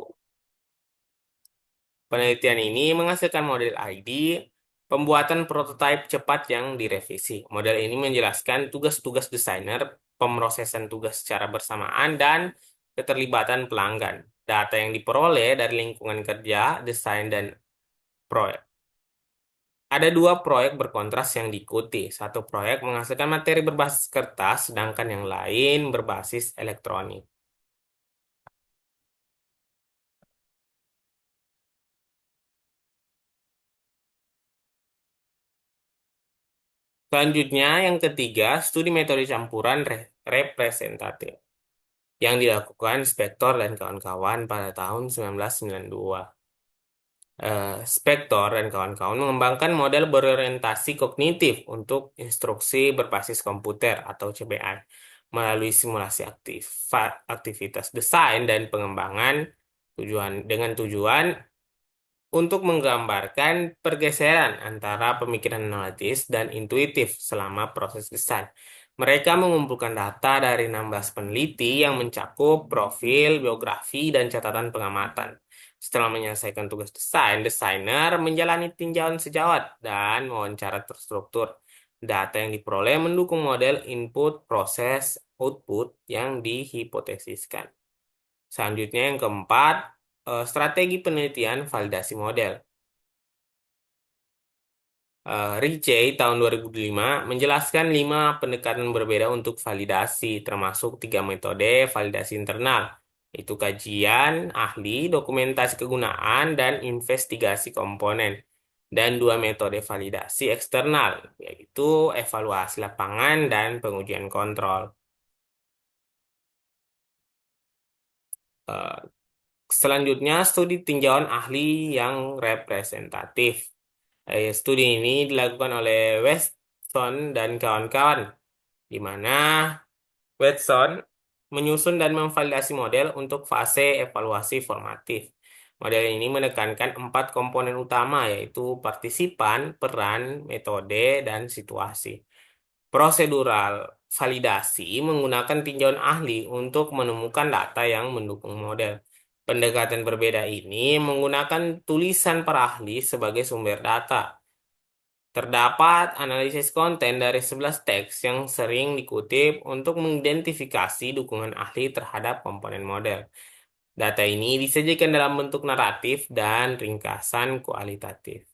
Penelitian ini menghasilkan model ID, pembuatan prototipe cepat yang direvisi. Model ini menjelaskan tugas-tugas desainer, pemrosesan tugas secara bersamaan, dan keterlibatan pelanggan. Data yang diperoleh dari lingkungan kerja, desain, dan proyek. Ada 2 proyek berkontras yang diikuti. Satu proyek menghasilkan materi berbasis kertas, sedangkan yang lain berbasis elektronik. Selanjutnya, yang ketiga, studi metode campuran representatif yang dilakukan Spector dan kawan-kawan pada tahun 1992. Spector dan kawan-kawan mengembangkan model berorientasi kognitif untuk instruksi berbasis komputer atau CBI melalui simulasi aktivitas desain dan pengembangan tujuan untuk menggambarkan pergeseran antara pemikiran analitis dan intuitif selama proses desain. Mereka mengumpulkan data dari 16 peneliti yang mencakup profil, biografi, dan catatan pengamatan. Setelah menyelesaikan tugas desain, desainer menjalani tinjauan sejawat dan wawancara terstruktur. Data yang diperoleh mendukung model input, proses, output yang dihipotesiskan. Selanjutnya yang keempat, strategi penelitian validasi model. Ritchie tahun 2005 menjelaskan 5 pendekatan berbeda untuk validasi, termasuk 3 metode validasi internal, yaitu kajian, ahli, dokumentasi kegunaan, dan investigasi komponen. Dan 2 metode validasi eksternal, yaitu evaluasi lapangan dan pengujian kontrol. Eh, Selanjutnya, studi tinjauan ahli yang representatif. Studi ini dilakukan oleh Weston dan kawan-kawan, di mana Weston menyusun dan memvalidasi model untuk fase evaluasi formatif. Model ini menekankan 4 komponen utama, yaitu partisipan, peran, metode, dan situasi. Prosedural validasi menggunakan tinjauan ahli untuk menemukan data yang mendukung model. Pendekatan berbeda ini menggunakan tulisan para ahli sebagai sumber data. Terdapat analisis konten dari 11 teks yang sering dikutip untuk mengidentifikasi dukungan ahli terhadap komponen model. Data ini disajikan dalam bentuk naratif dan ringkasan kualitatif.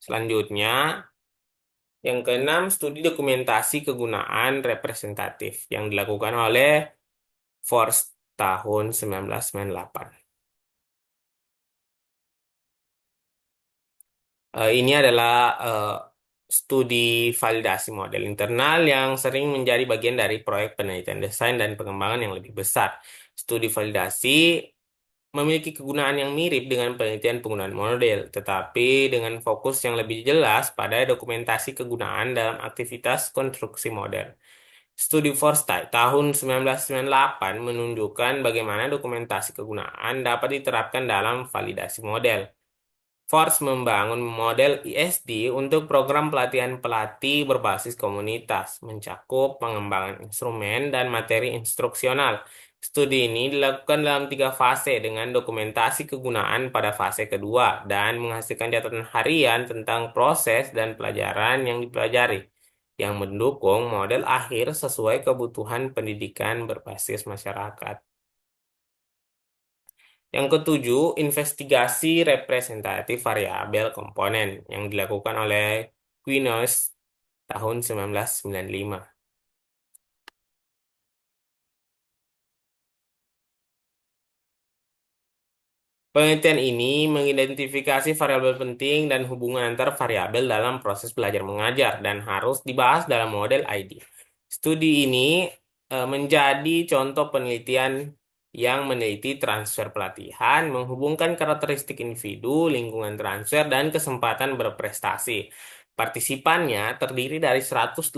Selanjutnya, yang keenam, studi dokumentasi kegunaan representatif yang dilakukan oleh Forst tahun 1998. Ini adalah studi validasi model internal yang sering menjadi bagian dari proyek penelitian desain dan pengembangan yang lebih besar. Studi validasi memiliki kegunaan yang mirip dengan penelitian penggunaan model, tetapi dengan fokus yang lebih jelas pada dokumentasi kegunaan dalam aktivitas konstruksi model. Studi Forsyth tahun 1998 menunjukkan bagaimana dokumentasi kegunaan dapat diterapkan dalam validasi model. Force membangun model ISD untuk program pelatihan pelatih berbasis komunitas, mencakup pengembangan instrumen dan materi instruksional. Studi ini dilakukan dalam 3 fase dengan dokumentasi kegunaan pada fase kedua dan menghasilkan catatan harian tentang proses dan pelajaran yang dipelajari, yang mendukung model akhir sesuai kebutuhan pendidikan berbasis masyarakat. Yang ketujuh, investigasi representatif variabel komponen yang dilakukan oleh Quinones tahun 1995. Penelitian ini mengidentifikasi variabel penting dan hubungan antar variabel dalam proses belajar mengajar dan harus dibahas dalam model ID. Studi ini menjadi contoh penelitian yang meneliti transfer pelatihan, menghubungkan karakteristik individu, lingkungan transfer, dan kesempatan berprestasi. Partisipannya terdiri dari 118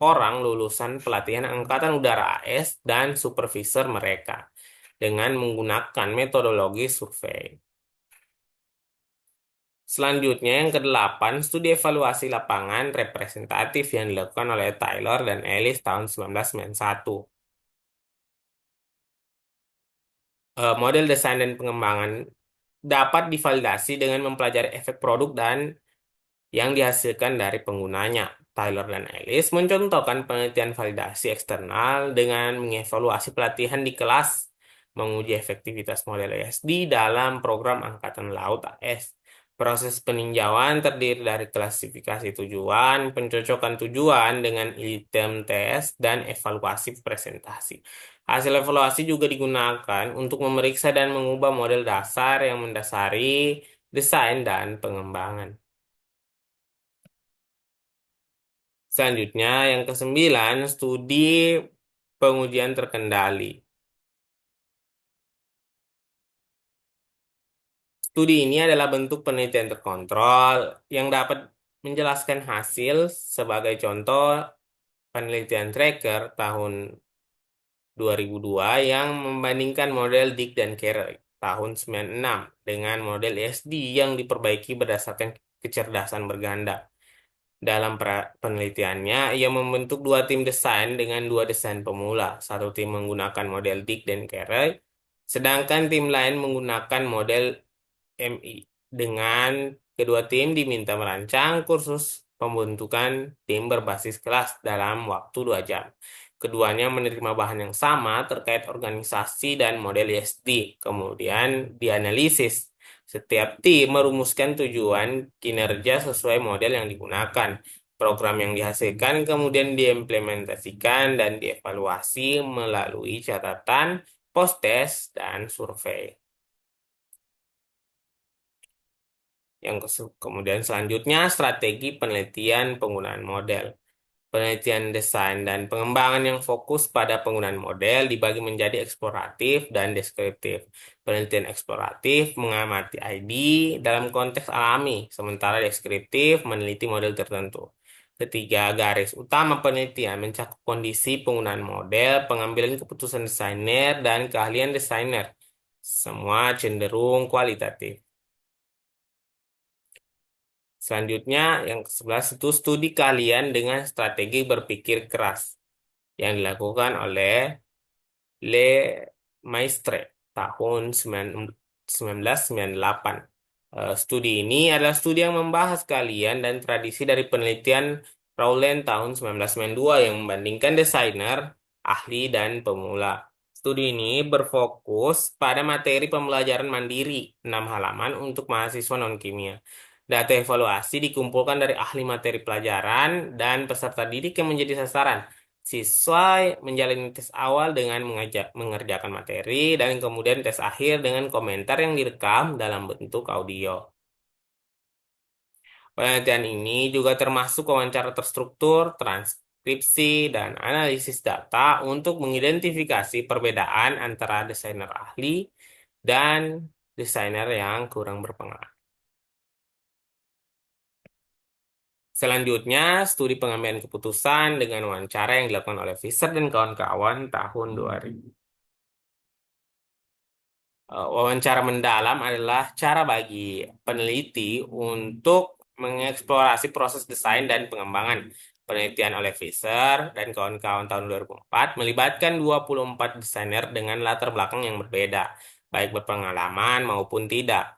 orang lulusan pelatihan Angkatan Udara AS dan supervisor mereka dengan menggunakan metodologi survei. Selanjutnya yang kedelapan, studi evaluasi lapangan representatif yang dilakukan oleh Taylor dan Ellis tahun 1991. Model desain dan pengembangan dapat divalidasi dengan mempelajari efek produk dan yang dihasilkan dari penggunanya. Taylor dan Ellis mencontohkan penelitian validasi eksternal dengan mengevaluasi pelatihan di kelas, menguji efektivitas model ESD dalam program Angkatan Laut AS. Proses peninjauan terdiri dari klasifikasi tujuan, pencocokan tujuan dengan item tes, dan evaluasi presentasi. Hasil evaluasi juga digunakan untuk memeriksa dan mengubah model dasar yang mendasari desain dan pengembangan. Selanjutnya, yang kesembilan, studi pengujian terkendali. Studi ini adalah bentuk penelitian terkontrol yang dapat menjelaskan hasil. Sebagai contoh, penelitian Tracker tahun 2002 yang membandingkan model Dick dan Carey tahun 96 dengan model ESD yang diperbaiki berdasarkan kecerdasan berganda. Dalam penelitiannya, ia membentuk 2 tim desain dengan 2 desain pemula. Satu tim menggunakan model Dick dan Carey, sedangkan tim lain menggunakan model MI. Dengan kedua tim diminta merancang kursus pembentukan tim berbasis kelas dalam waktu 2 jam. Keduanya menerima bahan yang sama terkait organisasi dan model ISD, kemudian dianalisis. Setiap tim merumuskan tujuan kinerja sesuai model yang digunakan. Program yang dihasilkan kemudian diimplementasikan dan dievaluasi melalui catatan, post-test, dan survei. Kemudian selanjutnya strategi penelitian penggunaan model. Penelitian desain dan pengembangan yang fokus pada penggunaan model dibagi menjadi eksploratif dan deskriptif. Penelitian eksploratif mengamati ID dalam konteks alami, sementara deskriptif meneliti model tertentu. Ketiga, garis utama penelitian mencakup kondisi penggunaan model, pengambilan keputusan desainer, dan keahlian desainer. Semua cenderung kualitatif. Selanjutnya, yang ke-11 itu studi keahlian dengan strategi berpikir keras yang dilakukan oleh Le Maistre tahun 1998. Studi ini adalah studi yang membahas keahlian dan tradisi dari penelitian Rowland tahun 1992 yang membandingkan desainer, ahli, dan pemula. Studi ini berfokus pada materi pembelajaran mandiri 6 halaman untuk mahasiswa non-kimia. Data evaluasi dikumpulkan dari ahli materi pelajaran dan peserta didik yang menjadi sasaran. Siswa menjalani tes awal dengan mengerjakan materi dan kemudian tes akhir dengan komentar yang direkam dalam bentuk audio. Penelitian ini juga termasuk wawancara terstruktur, transkripsi, dan analisis data untuk mengidentifikasi perbedaan antara desainer ahli dan desainer yang kurang berpengalaman. Selanjutnya, studi pengambilan keputusan dengan wawancara yang dilakukan oleh Fisher dan kawan-kawan tahun 2000. Wawancara mendalam adalah cara bagi peneliti untuk mengeksplorasi proses desain dan pengembangan. Penelitian oleh Fisher dan kawan-kawan tahun 2004 melibatkan 24 desainer dengan latar belakang yang berbeda, baik berpengalaman maupun tidak.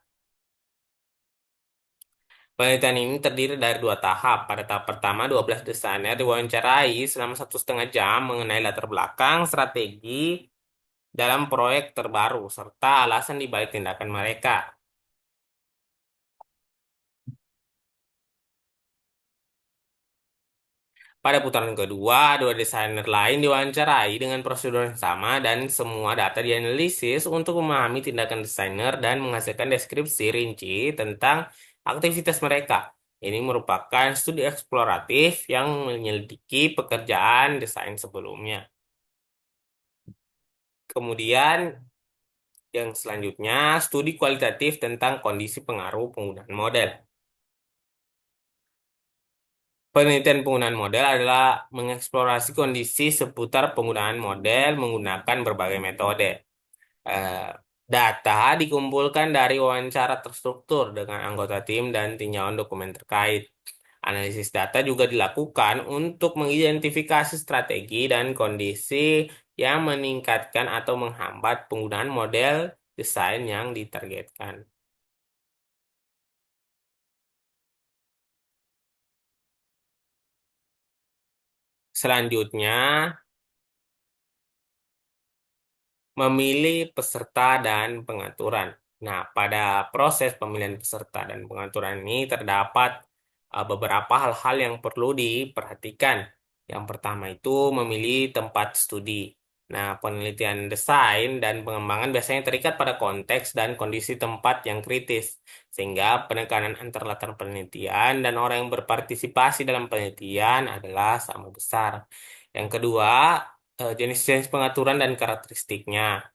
Penelitian ini terdiri dari dua tahap. Pada tahap pertama, 12 desainer diwawancarai selama 1,5 jam mengenai latar belakang, strategi dalam proyek terbaru, serta alasan di balik tindakan mereka. Pada putaran kedua, dua desainer lain diwawancarai dengan prosedur yang sama dan semua data dianalisis untuk memahami tindakan desainer dan menghasilkan deskripsi rinci tentang aktivitas mereka. Ini merupakan studi eksploratif yang menyelidiki pekerjaan desain sebelumnya. Kemudian, yang selanjutnya, studi kualitatif tentang kondisi pengaruh penggunaan model. Penelitian penggunaan model adalah mengeksplorasi kondisi seputar penggunaan model menggunakan berbagai metode. Eh, Data dikumpulkan dari wawancara terstruktur dengan anggota tim dan tinjauan dokumen terkait. Analisis data juga dilakukan untuk mengidentifikasi strategi dan kondisi yang meningkatkan atau menghambat penggunaan model desain yang ditargetkan. Selanjutnya, memilih peserta dan pengaturan. Nah, pada proses pemilihan peserta dan pengaturan ini terdapat beberapa hal-hal yang perlu diperhatikan. Yang pertama itu memilih tempat studi. Nah, penelitian desain dan pengembangan biasanya terikat pada konteks dan kondisi tempat yang kritis, sehingga penekanan antar latar penelitian dan orang yang berpartisipasi dalam penelitian adalah sama besar. Yang kedua, jenis-jenis pengaturan dan karakteristiknya,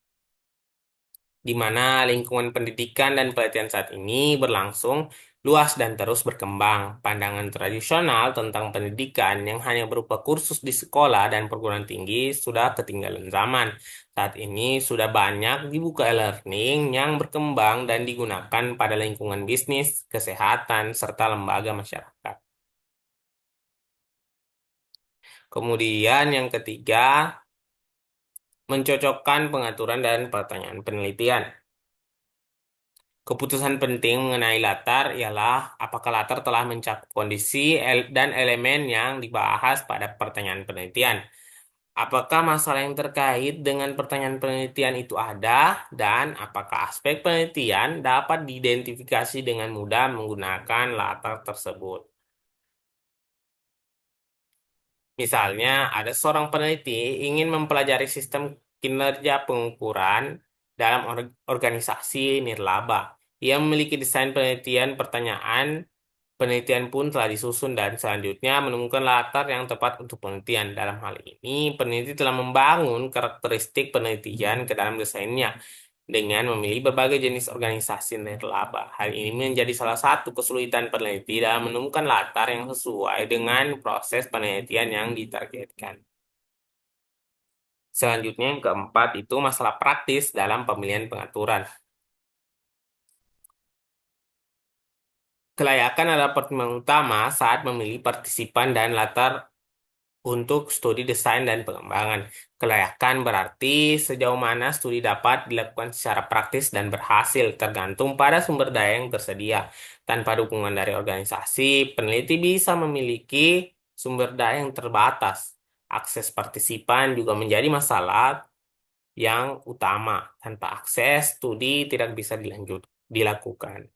di mana lingkungan pendidikan dan pelatihan saat ini berlangsung luas dan terus berkembang. Pandangan tradisional tentang pendidikan yang hanya berupa kursus di sekolah dan perguruan tinggi sudah ketinggalan zaman. Saat ini sudah banyak dibuka e-learning yang berkembang dan digunakan pada lingkungan bisnis, kesehatan, serta lembaga masyarakat. Kemudian yang ketiga, mencocokkan pengaturan dan pertanyaan penelitian. Keputusan penting mengenai latar ialah apakah latar telah mencakup kondisi dan elemen yang dibahas pada pertanyaan penelitian. Apakah masalah yang terkait dengan pertanyaan penelitian itu ada, dan apakah aspek penelitian dapat diidentifikasi dengan mudah menggunakan latar tersebut. Misalnya, ada seorang peneliti ingin mempelajari sistem kinerja pengukuran dalam organisasi nirlaba. Ia memiliki desain penelitian pertanyaan. Penelitian pun telah disusun dan selanjutnya menemukan latar yang tepat untuk penelitian. Dalam hal ini, peneliti telah membangun karakteristik penelitian ke dalam desainnya dengan memilih berbagai jenis organisasi nirlaba. Hal ini menjadi salah satu kesulitan peneliti dalam menemukan latar yang sesuai dengan proses penelitian yang ditargetkan. Selanjutnya, yang keempat itu masalah praktis dalam pemilihan pengaturan. Kelayakan adalah pertimbangan utama saat memilih partisipan dan latar untuk studi desain dan pengembangan. Kelayakan berarti sejauh mana studi dapat dilakukan secara praktis dan berhasil, tergantung pada sumber daya yang tersedia. Tanpa dukungan dari organisasi, peneliti bisa memiliki sumber daya yang terbatas. Akses partisipan juga menjadi masalah yang utama. Tanpa akses, studi tidak bisa dilakukan.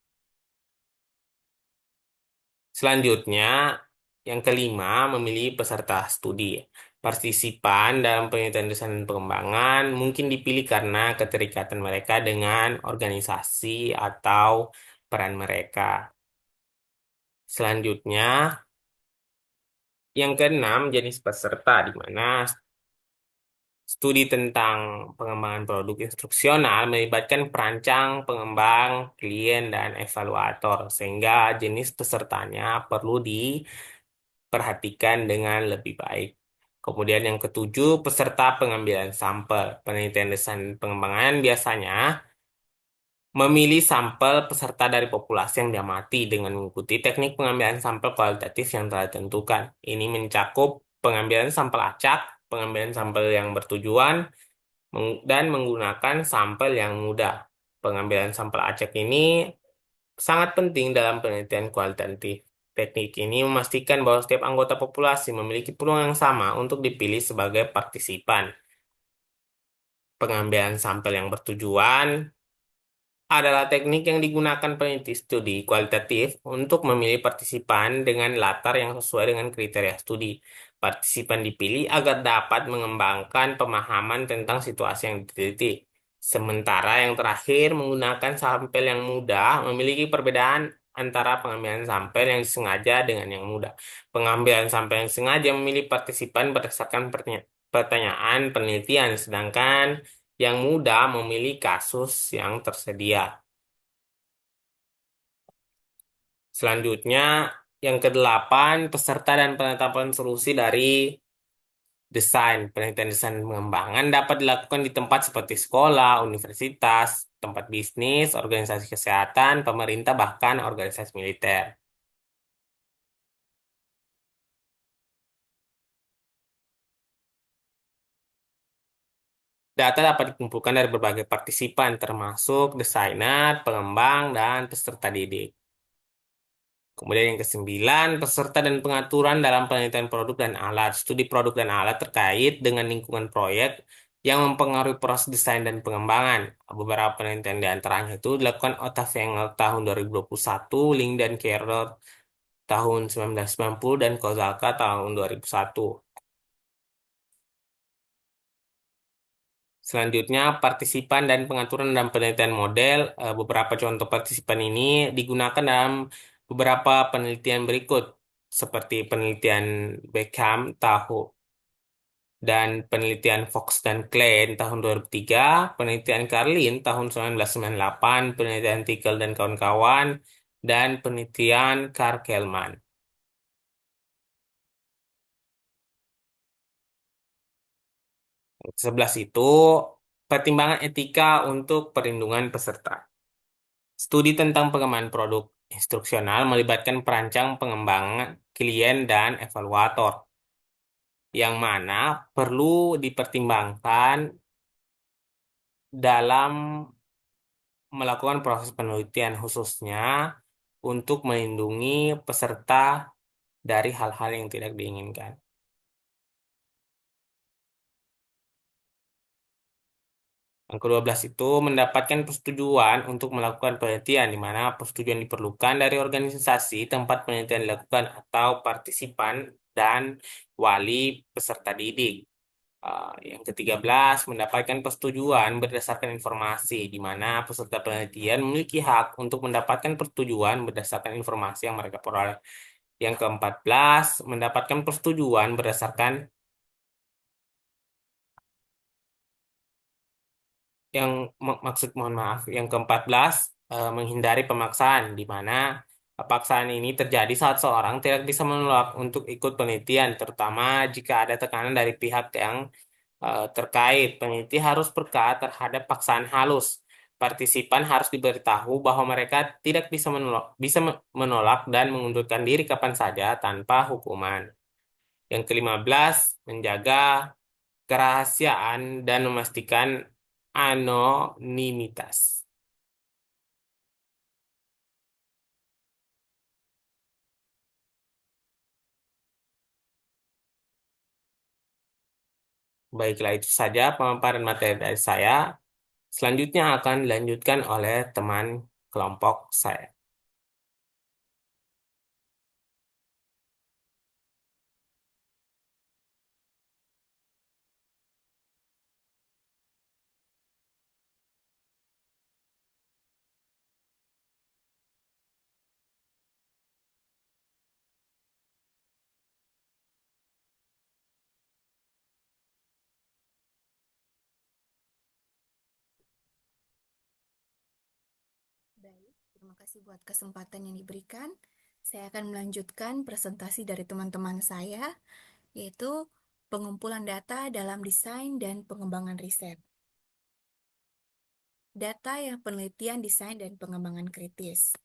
Selanjutnya, yang kelima, memilih peserta studi. Partisipan dalam penelitian desain dan pengembangan mungkin dipilih karena keterikatan mereka dengan organisasi atau peran mereka. Selanjutnya, yang keenam, jenis peserta, di mana studi tentang pengembangan produk instruksional melibatkan perancang, pengembang, klien, dan evaluator, sehingga jenis pesertanya perlu diperhatikan dengan lebih baik. Kemudian yang ketujuh, peserta pengambilan sampel. Penelitian desain pengembangan biasanya memilih sampel peserta dari populasi yang diamati dengan mengikuti teknik pengambilan sampel kualitatif yang telah ditentukan. Ini mencakup pengambilan sampel acak, pengambilan sampel yang bertujuan, dan menggunakan sampel yang mudah. Pengambilan sampel acak ini sangat penting dalam penelitian kualitatif. Teknik ini memastikan bahwa setiap anggota populasi memiliki peluang yang sama untuk dipilih sebagai partisipan. Pengambilan sampel yang bertujuan adalah teknik yang digunakan peneliti studi kualitatif untuk memilih partisipan dengan latar yang sesuai dengan kriteria studi. Partisipan dipilih agar dapat mengembangkan pemahaman tentang situasi yang diteliti. Sementara yang terakhir, menggunakan sampel yang mudah memiliki perbedaan antara pengambilan sampel yang disengaja dengan yang mudah. Pengambilan sampel yang sengaja memilih partisipan berdasarkan pertanyaan penelitian, sedangkan yang mudah memilih kasus yang tersedia. Selanjutnya, yang kedelapan, peserta dan penetapan solusi dari desain. Penelitian desain pengembangan dapat dilakukan di tempat seperti sekolah, universitas, tempat bisnis, organisasi kesehatan, pemerintah, bahkan organisasi militer. Data dapat dikumpulkan dari berbagai partisipan, termasuk desainer, pengembang, dan peserta didik. Kemudian yang kesembilan, peserta dan pengaturan dalam penelitian produk dan alat. Studi produk dan alat terkait dengan lingkungan proyek yang mempengaruhi proses desain dan pengembangan. Beberapa penelitian di antaranya itu dilakukan Octave Engel tahun 2021, Ling dan Carroll tahun 1990, dan Kozalka tahun 2001. Selanjutnya, partisipan dan pengaturan dalam penelitian model. Beberapa contoh partisipan ini digunakan dalam beberapa penelitian berikut, seperti penelitian Beckham dan penelitian Fox dan Klein tahun 2003, penelitian Carlin tahun 1998, penelitian Tickle dan kawan-kawan, dan penelitian Karl-Kellman. 11 itu pertimbangan etika untuk perlindungan peserta. Studi tentang pengembangan produk instruksional melibatkan perancang, pengembangan, klien, dan evaluator, yang mana perlu dipertimbangkan dalam melakukan proses penelitian khususnya untuk melindungi peserta dari hal-hal yang tidak diinginkan. Yang ke-12 itu mendapatkan persetujuan untuk melakukan penelitian, di mana persetujuan diperlukan dari organisasi tempat penelitian dilakukan atau partisipan dan wali peserta didik. Yang ke-13 mendapatkan persetujuan berdasarkan informasi, di mana peserta penelitian memiliki hak untuk mendapatkan persetujuan berdasarkan informasi yang mereka peroleh. Yang ke-14 mendapatkan persetujuan berdasarkan yang maksud mohon maaf, yang ke-14 menghindari pemaksaan, di mana paksaan ini terjadi saat seorang tidak bisa menolak untuk ikut penelitian, terutama jika ada tekanan dari pihak yang terkait. Peneliti harus peka terhadap paksaan halus. Partisipan harus diberitahu bahwa mereka tidak bisa menolak dan mengundurkan diri kapan saja tanpa hukuman. Yang ke-15, menjaga kerahasiaan dan memastikan anonimitas. Baiklah, itu saja pemaparan materi dari saya. Selanjutnya akan dilanjutkan oleh teman kelompok saya. Baik, terima kasih buat kesempatan yang diberikan. Saya akan melanjutkan presentasi dari teman-teman saya, yaitu pengumpulan data dalam desain dan pengembangan riset. Data yang penelitian, desain, dan pengembangan kritis.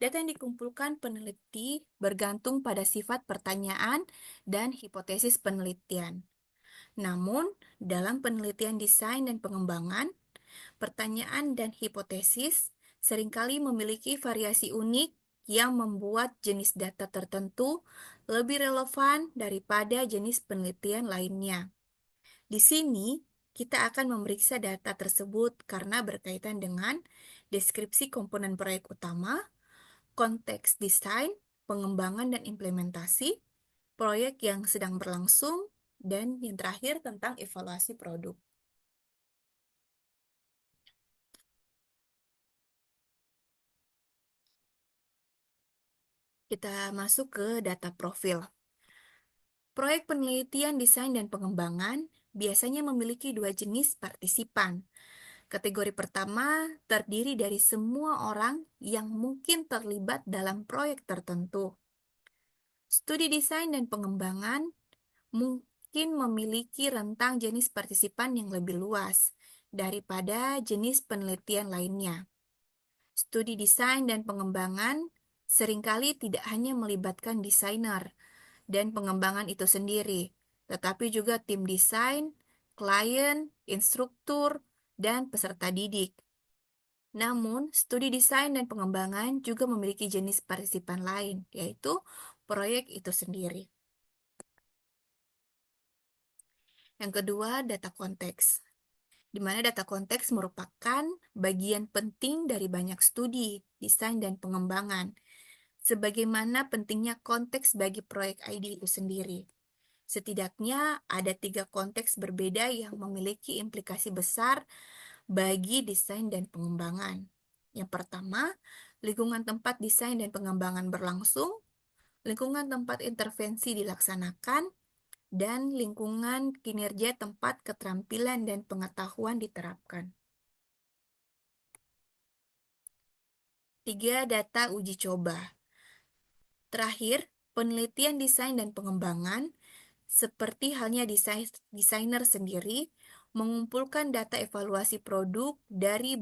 Data yang dikumpulkan peneliti bergantung pada sifat pertanyaan dan hipotesis penelitian. Namun, dalam penelitian desain dan pengembangan, pertanyaan dan hipotesis seringkali memiliki variasi unik yang membuat jenis data tertentu lebih relevan daripada jenis penelitian lainnya. Di sini, kita akan memeriksa data tersebut karena berkaitan dengan deskripsi komponen proyek utama, konteks desain, pengembangan dan implementasi, proyek yang sedang berlangsung, dan yang terakhir tentang evaluasi produk. Kita masuk ke data profil. Proyek penelitian, desain, dan pengembangan biasanya memiliki dua jenis partisipan. Kategori pertama terdiri dari semua orang yang mungkin terlibat dalam proyek tertentu. Studi desain dan pengembangan mungkin memiliki rentang jenis partisipan yang lebih luas daripada jenis penelitian lainnya. Studi desain dan pengembangan seringkali tidak hanya melibatkan desainer dan pengembangan itu sendiri, tetapi juga tim desain, klien, instruktur, dan peserta didik. Namun, studi desain dan pengembangan juga memiliki jenis partisipan lain, yaitu proyek itu sendiri. Yang kedua, data konteks, di mana data konteks merupakan bagian penting dari banyak studi, desain, dan pengembangan, sebagaimana pentingnya konteks bagi proyek ID itu sendiri. Setidaknya ada 3 konteks berbeda yang memiliki implikasi besar bagi desain dan pengembangan. Yang pertama, lingkungan tempat desain dan pengembangan berlangsung, lingkungan tempat intervensi dilaksanakan, dan lingkungan kinerja tempat keterampilan dan pengetahuan diterapkan. 3. Data uji coba. Terakhir, penelitian desain dan pengembangan, seperti halnya desainer sendiri, mengumpulkan data evaluasi produk dari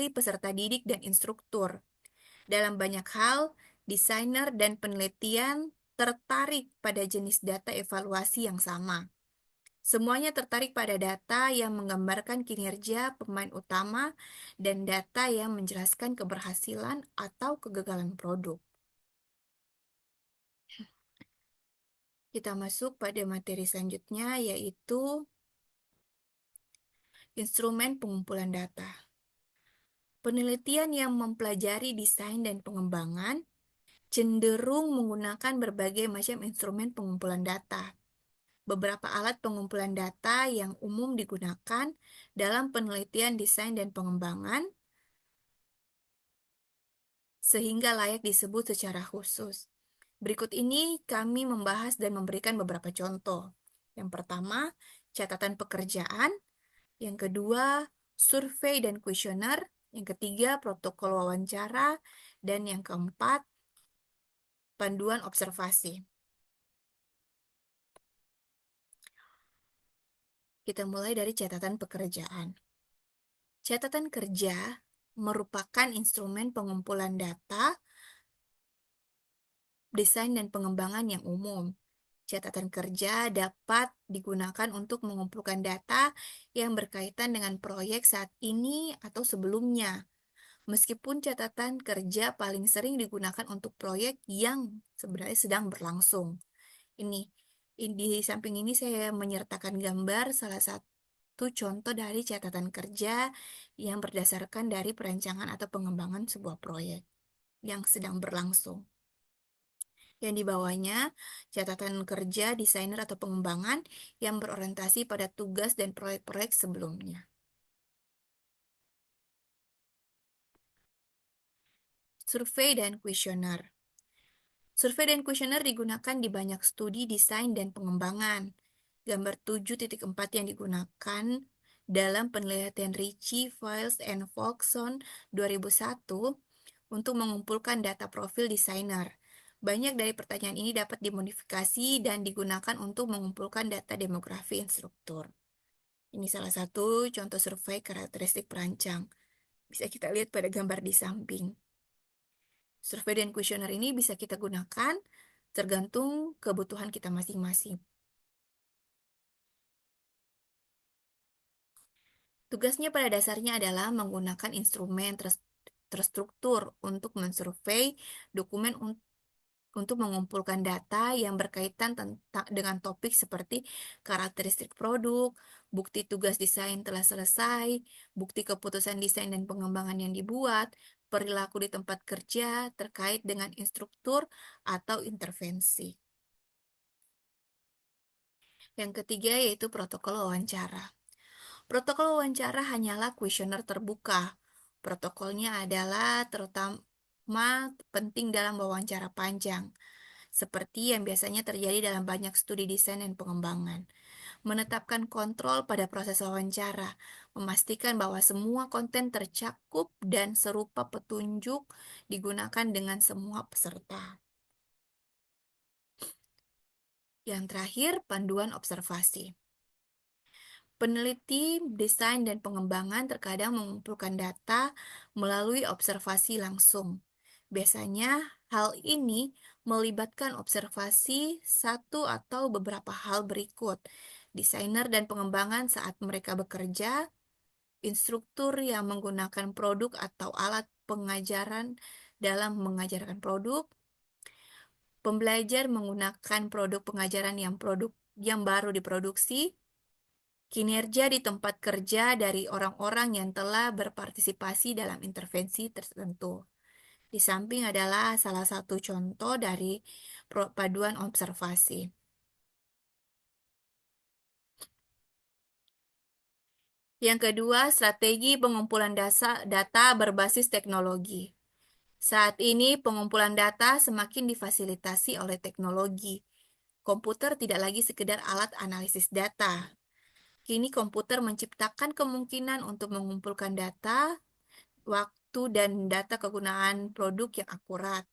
peserta didik dan instruktur. Dalam banyak hal, desainer dan penelitian tertarik pada jenis data evaluasi yang sama. Semuanya tertarik pada data yang menggambarkan kinerja pemain utama dan data yang menjelaskan keberhasilan atau kegagalan produk. Kita masuk pada materi selanjutnya, yaitu instrumen pengumpulan data. Penelitian yang mempelajari desain dan pengembangan cenderung menggunakan berbagai macam instrumen pengumpulan data. Beberapa alat pengumpulan data yang umum digunakan dalam penelitian desain dan pengembangan sehingga layak disebut secara khusus. Berikut ini kami membahas dan memberikan beberapa contoh. Yang pertama, catatan pekerjaan. Yang kedua, survei dan kuesioner. Yang ketiga, protokol wawancara. Dan yang keempat, panduan observasi. Kita mulai dari catatan pekerjaan. Catatan kerja merupakan instrumen pengumpulan data, desain, dan pengembangan yang umum. Catatan kerja dapat digunakan untuk mengumpulkan data yang berkaitan dengan proyek saat ini atau sebelumnya. Meskipun catatan kerja paling sering digunakan untuk proyek yang sebenarnya sedang berlangsung. Ini, di samping ini saya menyertakan gambar salah satu contoh dari catatan kerja yang berdasarkan dari perancangan atau pengembangan sebuah proyek yang sedang berlangsung. Yang di bawahnya, catatan kerja desainer atau pengembangan yang berorientasi pada tugas dan proyek-proyek sebelumnya. Survei dan kuesioner. Survei dan kuesioner digunakan di banyak studi desain dan pengembangan. Gambar 7.4 yang digunakan dalam penelitian Ritchie, Files, and Folkson 2001 untuk mengumpulkan data profil desainer. Banyak dari pertanyaan ini dapat dimodifikasi dan digunakan untuk mengumpulkan data demografi instruktur. Ini salah satu contoh survei karakteristik perancang. Bisa kita lihat pada gambar di samping. Survei dan kuesioner ini bisa kita gunakan tergantung kebutuhan kita masing-masing. Tugasnya pada dasarnya adalah menggunakan instrumen terstruktur untuk mensurvei dokumen untuk mengumpulkan data yang berkaitan dengan topik seperti karakteristik produk, bukti tugas desain telah selesai, bukti keputusan desain dan pengembangan yang dibuat, perilaku di tempat kerja terkait dengan instruktur atau intervensi. Yang ketiga yaitu protokol wawancara. Protokol wawancara hanyalah kuesioner terbuka. Protokolnya adalah terutama penting dalam wawancara panjang, seperti yang biasanya terjadi dalam banyak studi desain dan pengembangan. Menetapkan kontrol pada proses wawancara, memastikan bahwa semua konten tercakup dan serupa petunjuk digunakan dengan semua peserta. Yang terakhir, panduan observasi. Peneliti desain dan pengembangan terkadang mengumpulkan data melalui observasi langsung. Biasanya, hal ini melibatkan observasi satu atau beberapa hal berikut: desainer dan pengembangan saat mereka bekerja, instruktur yang menggunakan produk atau alat pengajaran dalam mengajarkan produk, pembelajar menggunakan produk pengajaran yang baru diproduksi, kinerja di tempat kerja dari orang-orang yang telah berpartisipasi dalam intervensi tertentu. Di samping adalah salah satu contoh dari paduan observasi. Yang kedua, strategi pengumpulan data berbasis teknologi. Saat ini, pengumpulan data semakin difasilitasi oleh teknologi. Komputer tidak lagi sekedar alat analisis data. Kini komputer menciptakan kemungkinan untuk mengumpulkan data, waktu, dan data kegunaan produk yang akurat.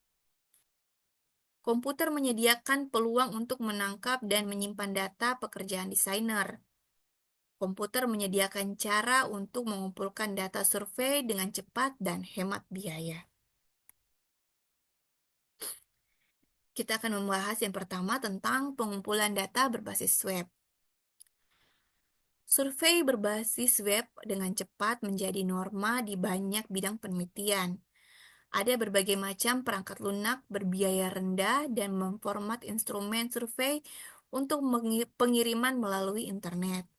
Komputer menyediakan peluang untuk menangkap dan menyimpan data pekerjaan desainer. Komputer menyediakan cara untuk mengumpulkan data survei dengan cepat dan hemat biaya. Kita akan membahas yang pertama tentang pengumpulan data berbasis web. Survei berbasis web dengan cepat menjadi norma di banyak bidang penelitian. Ada berbagai macam perangkat lunak berbiaya rendah dan memformat instrumen survei untuk pengiriman melalui internet.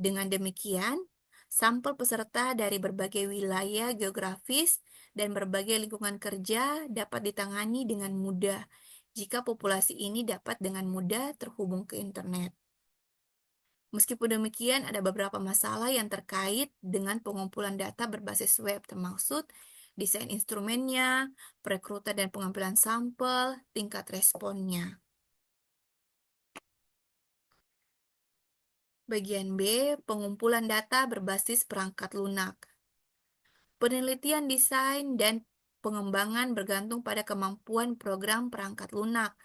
Dengan demikian, sampel peserta dari berbagai wilayah geografis dan berbagai lingkungan kerja dapat ditangani dengan mudah jika populasi ini dapat dengan mudah terhubung ke internet. Meskipun demikian, ada beberapa masalah yang terkait dengan pengumpulan data berbasis web, termasuk desain instrumennya, perekrutan dan pengambilan sampel, tingkat responnya. Bagian B, pengumpulan data berbasis perangkat lunak. Penelitian desain dan pengembangan bergantung pada kemampuan program perangkat lunak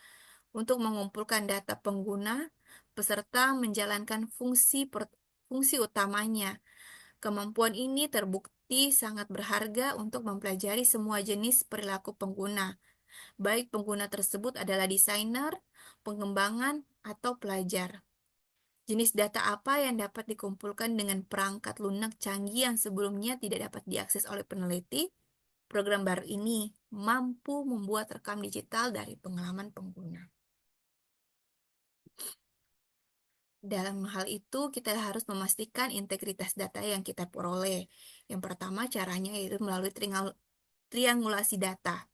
untuk mengumpulkan data pengguna, peserta menjalankan fungsi utamanya. Kemampuan ini terbukti sangat berharga untuk mempelajari semua jenis perilaku pengguna, baik pengguna tersebut adalah desainer, pengembangan, atau pelajar. Jenis data apa yang dapat dikumpulkan dengan perangkat lunak canggih yang sebelumnya tidak dapat diakses oleh peneliti? Program baru ini mampu membuat rekam digital dari pengalaman pengguna. Dalam hal itu, kita harus memastikan integritas data yang kita peroleh. Yang pertama, caranya yaitu melalui triangulasi data.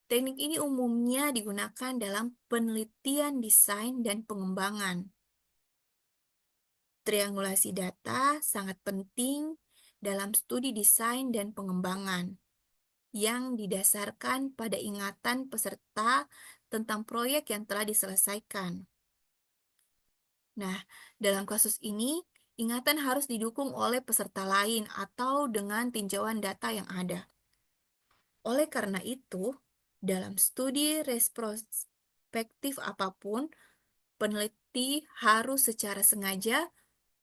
Teknik ini umumnya digunakan dalam penelitian desain dan pengembangan. Triangulasi data sangat penting dalam studi desain dan pengembangan yang didasarkan pada ingatan peserta tentang proyek yang telah diselesaikan. Nah, dalam kasus ini, ingatan harus didukung oleh peserta lain atau dengan tinjauan data yang ada. Oleh karena itu, dalam studi retrospektif apapun, peneliti harus secara sengaja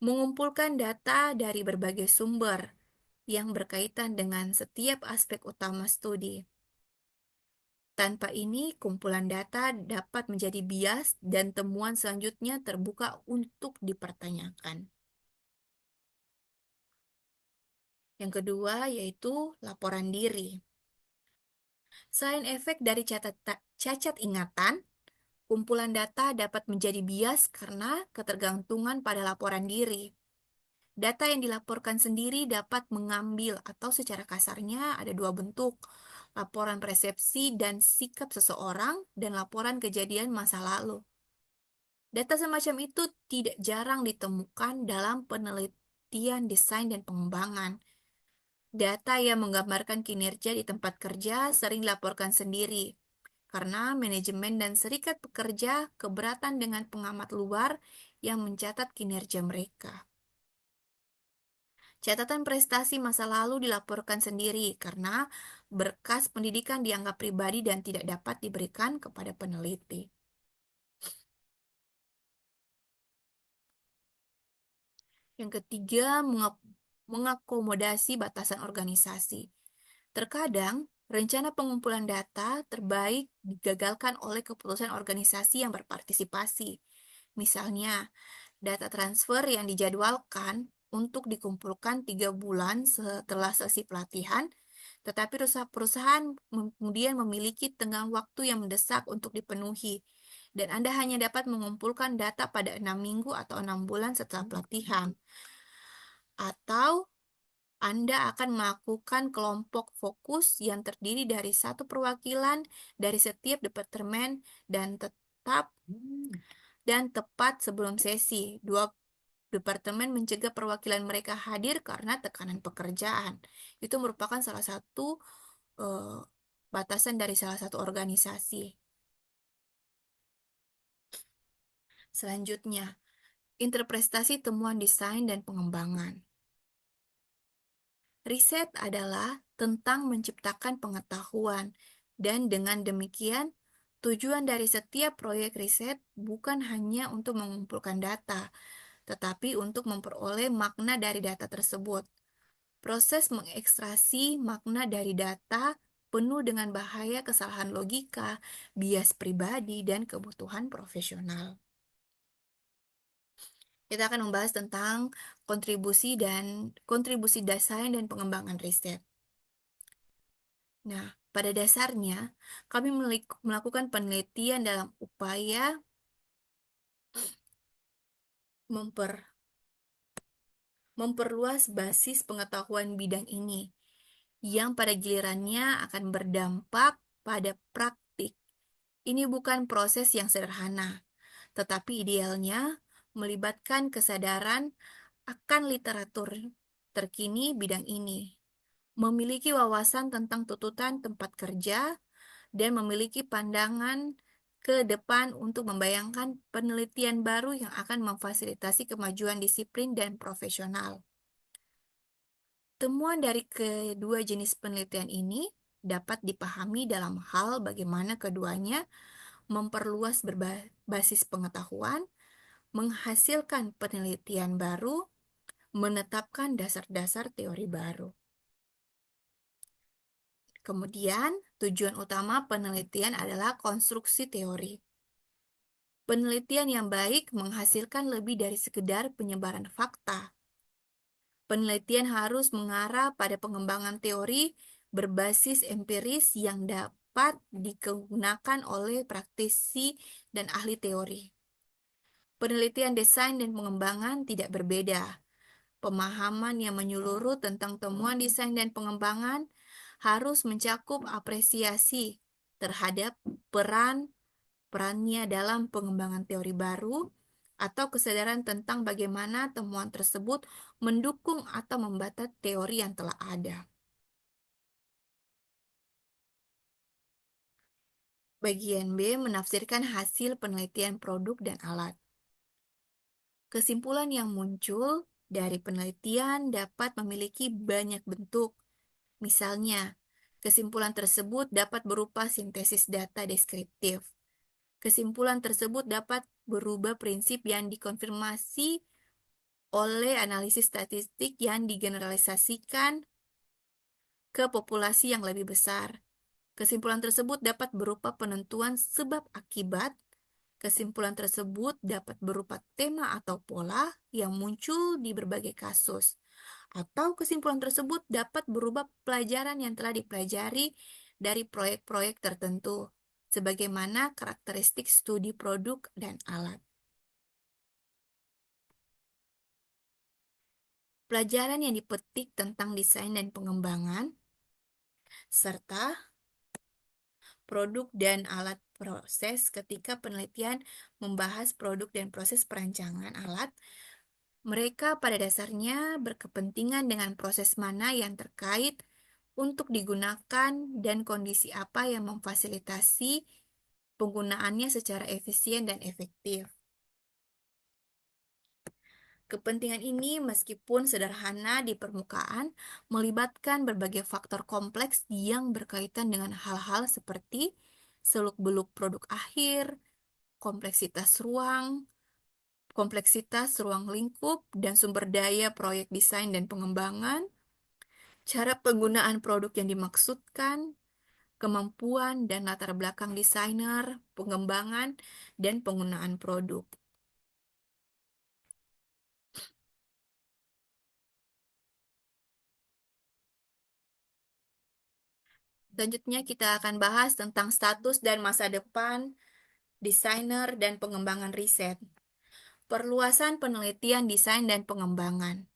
mengumpulkan data dari berbagai sumber yang berkaitan dengan setiap aspek utama studi. Tanpa ini, kumpulan data dapat menjadi bias dan temuan selanjutnya terbuka untuk dipertanyakan. Yang kedua yaitu laporan diri. Selain efek dari cacat ingatan, kumpulan data dapat menjadi bias karena ketergantungan pada laporan diri. Data yang dilaporkan sendiri dapat mengambil atau secara kasarnya ada dua bentuk, laporan persepsi dan sikap seseorang dan laporan kejadian masa lalu. Data semacam itu tidak jarang ditemukan dalam penelitian desain dan pengembangan. Data yang menggambarkan kinerja di tempat kerja sering dilaporkan sendiri, karena manajemen dan serikat pekerja keberatan dengan pengamat luar yang mencatat kinerja mereka. Catatan prestasi masa lalu dilaporkan sendiri karena berkas pendidikan dianggap pribadi dan tidak dapat diberikan kepada peneliti. Yang ketiga, mengakomodasi batasan organisasi. Terkadang, rencana pengumpulan data terbaik digagalkan oleh keputusan organisasi yang berpartisipasi. Misalnya, data transfer yang dijadwalkan untuk dikumpulkan 3 bulan setelah sesi pelatihan, tetapi perusahaan kemudian memiliki tenggang waktu yang mendesak untuk dipenuhi, dan Anda hanya dapat mengumpulkan data pada 6 minggu atau 6 bulan setelah pelatihan. Atau Anda akan melakukan kelompok fokus yang terdiri dari satu perwakilan dari setiap departemen dan tepat sebelum sesi. Dua departemen mencegah perwakilan mereka hadir karena tekanan pekerjaan. Itu merupakan salah satu batasan dari salah satu organisasi. Selanjutnya, interpretasi temuan desain dan pengembangan. Riset adalah tentang menciptakan pengetahuan, dan dengan demikian, tujuan dari setiap proyek riset bukan hanya untuk mengumpulkan data, tetapi untuk memperoleh makna dari data tersebut. Proses mengekstraksi makna dari data penuh dengan bahaya kesalahan logika, bias pribadi, dan kebutuhan profesional. Kita akan membahas tentang kontribusi desain dan pengembangan riset. Nah, pada dasarnya, kami melakukan penelitian dalam upaya memperluas basis pengetahuan bidang ini, yang pada gilirannya akan berdampak pada praktik. Ini bukan proses yang sederhana, tetapi idealnya melibatkan kesadaran akan literatur terkini bidang ini, memiliki wawasan tentang tuntutan tempat kerja, dan memiliki pandangan ke depan untuk membayangkan penelitian baru yang akan memfasilitasi kemajuan disiplin dan profesional. Temuan dari kedua jenis penelitian ini dapat dipahami dalam hal bagaimana keduanya memperluas basis pengetahuan, menghasilkan penelitian baru, menetapkan dasar-dasar teori baru. Kemudian, tujuan utama penelitian adalah konstruksi teori. Penelitian yang baik menghasilkan lebih dari sekedar penyebaran fakta. Penelitian harus mengarah pada pengembangan teori berbasis empiris yang dapat digunakan oleh praktisi dan ahli teori. Penelitian desain dan pengembangan tidak berbeda. Pemahaman yang menyeluruh tentang temuan desain dan pengembangan harus mencakup apresiasi terhadap perannya dalam pengembangan teori baru, atau kesadaran tentang bagaimana temuan tersebut mendukung atau membantah teori yang telah ada. Bagian B menafsirkan hasil penelitian produk dan alat. Kesimpulan yang muncul dari penelitian dapat memiliki banyak bentuk. Misalnya, Kesimpulan tersebut dapat berupa sintesis data deskriptif. Kesimpulan tersebut dapat berubah prinsip yang dikonfirmasi oleh analisis statistik yang digeneralisasikan ke populasi yang lebih besar. Kesimpulan tersebut dapat berupa penentuan sebab akibat. Kesimpulan tersebut dapat berupa tema atau pola yang muncul di berbagai kasus. Atau kesimpulan tersebut dapat berupa pelajaran yang telah dipelajari dari proyek-proyek tertentu, sebagaimana karakteristik studi produk dan alat. Pelajaran yang dipetik tentang desain dan pengembangan, serta produk dan alat proses ketika penelitian membahas produk dan proses perancangan alat, mereka pada dasarnya berkepentingan dengan proses mana yang terkait untuk digunakan dan kondisi apa yang memfasilitasi penggunaannya secara efisien dan efektif. Kepentingan ini meskipun sederhana di permukaan, melibatkan berbagai faktor kompleks yang berkaitan dengan hal-hal seperti seluk-beluk produk akhir, kompleksitas ruang lingkup dan sumber daya proyek desain dan pengembangan, cara penggunaan produk yang dimaksudkan, kemampuan dan latar belakang desainer, pengembangan, dan penggunaan produk. Selanjutnya kita akan bahas tentang status dan masa depan desainer dan pengembangan riset. Perluasan penelitian desain dan pengembangan.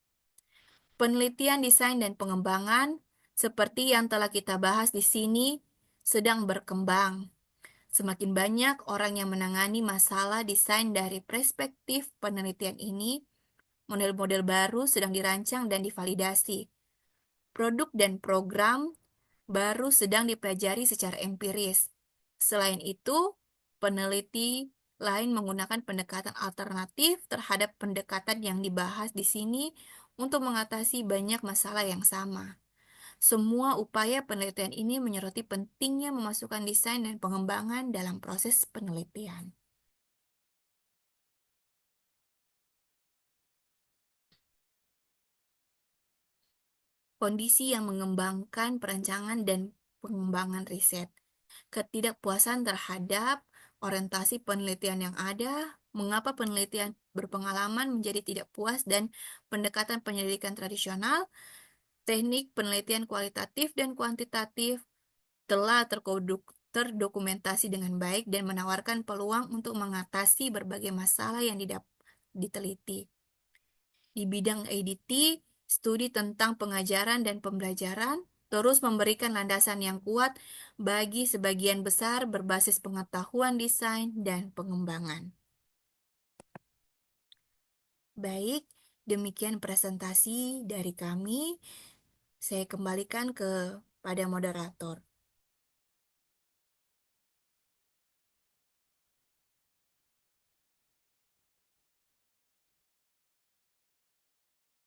Penelitian desain dan pengembangan, seperti yang telah kita bahas di sini, sedang berkembang. Semakin banyak orang yang menangani masalah desain dari perspektif penelitian ini, model-model baru sedang dirancang dan divalidasi. Produk dan program baru sedang dipelajari secara empiris. Selain itu, peneliti lain menggunakan pendekatan alternatif terhadap pendekatan yang dibahas di sini untuk mengatasi banyak masalah yang sama. Semua upaya penelitian ini menyoroti pentingnya memasukkan desain dan pengembangan dalam proses penelitian. Kondisi yang mengembangkan perancangan dan pengembangan riset. Ketidakpuasan terhadap orientasi penelitian yang ada, mengapa penelitian berpengalaman menjadi tidak puas dan pendekatan penyelidikan tradisional, teknik penelitian kualitatif dan kuantitatif telah terdokumentasi dengan baik dan menawarkan peluang untuk mengatasi berbagai masalah yang diteliti. Di bidang ADT, studi tentang pengajaran dan pembelajaran terus memberikan landasan yang kuat bagi sebagian besar berbasis pengetahuan desain dan pengembangan. Baik, demikian presentasi dari kami. Saya kembalikan kepada moderator.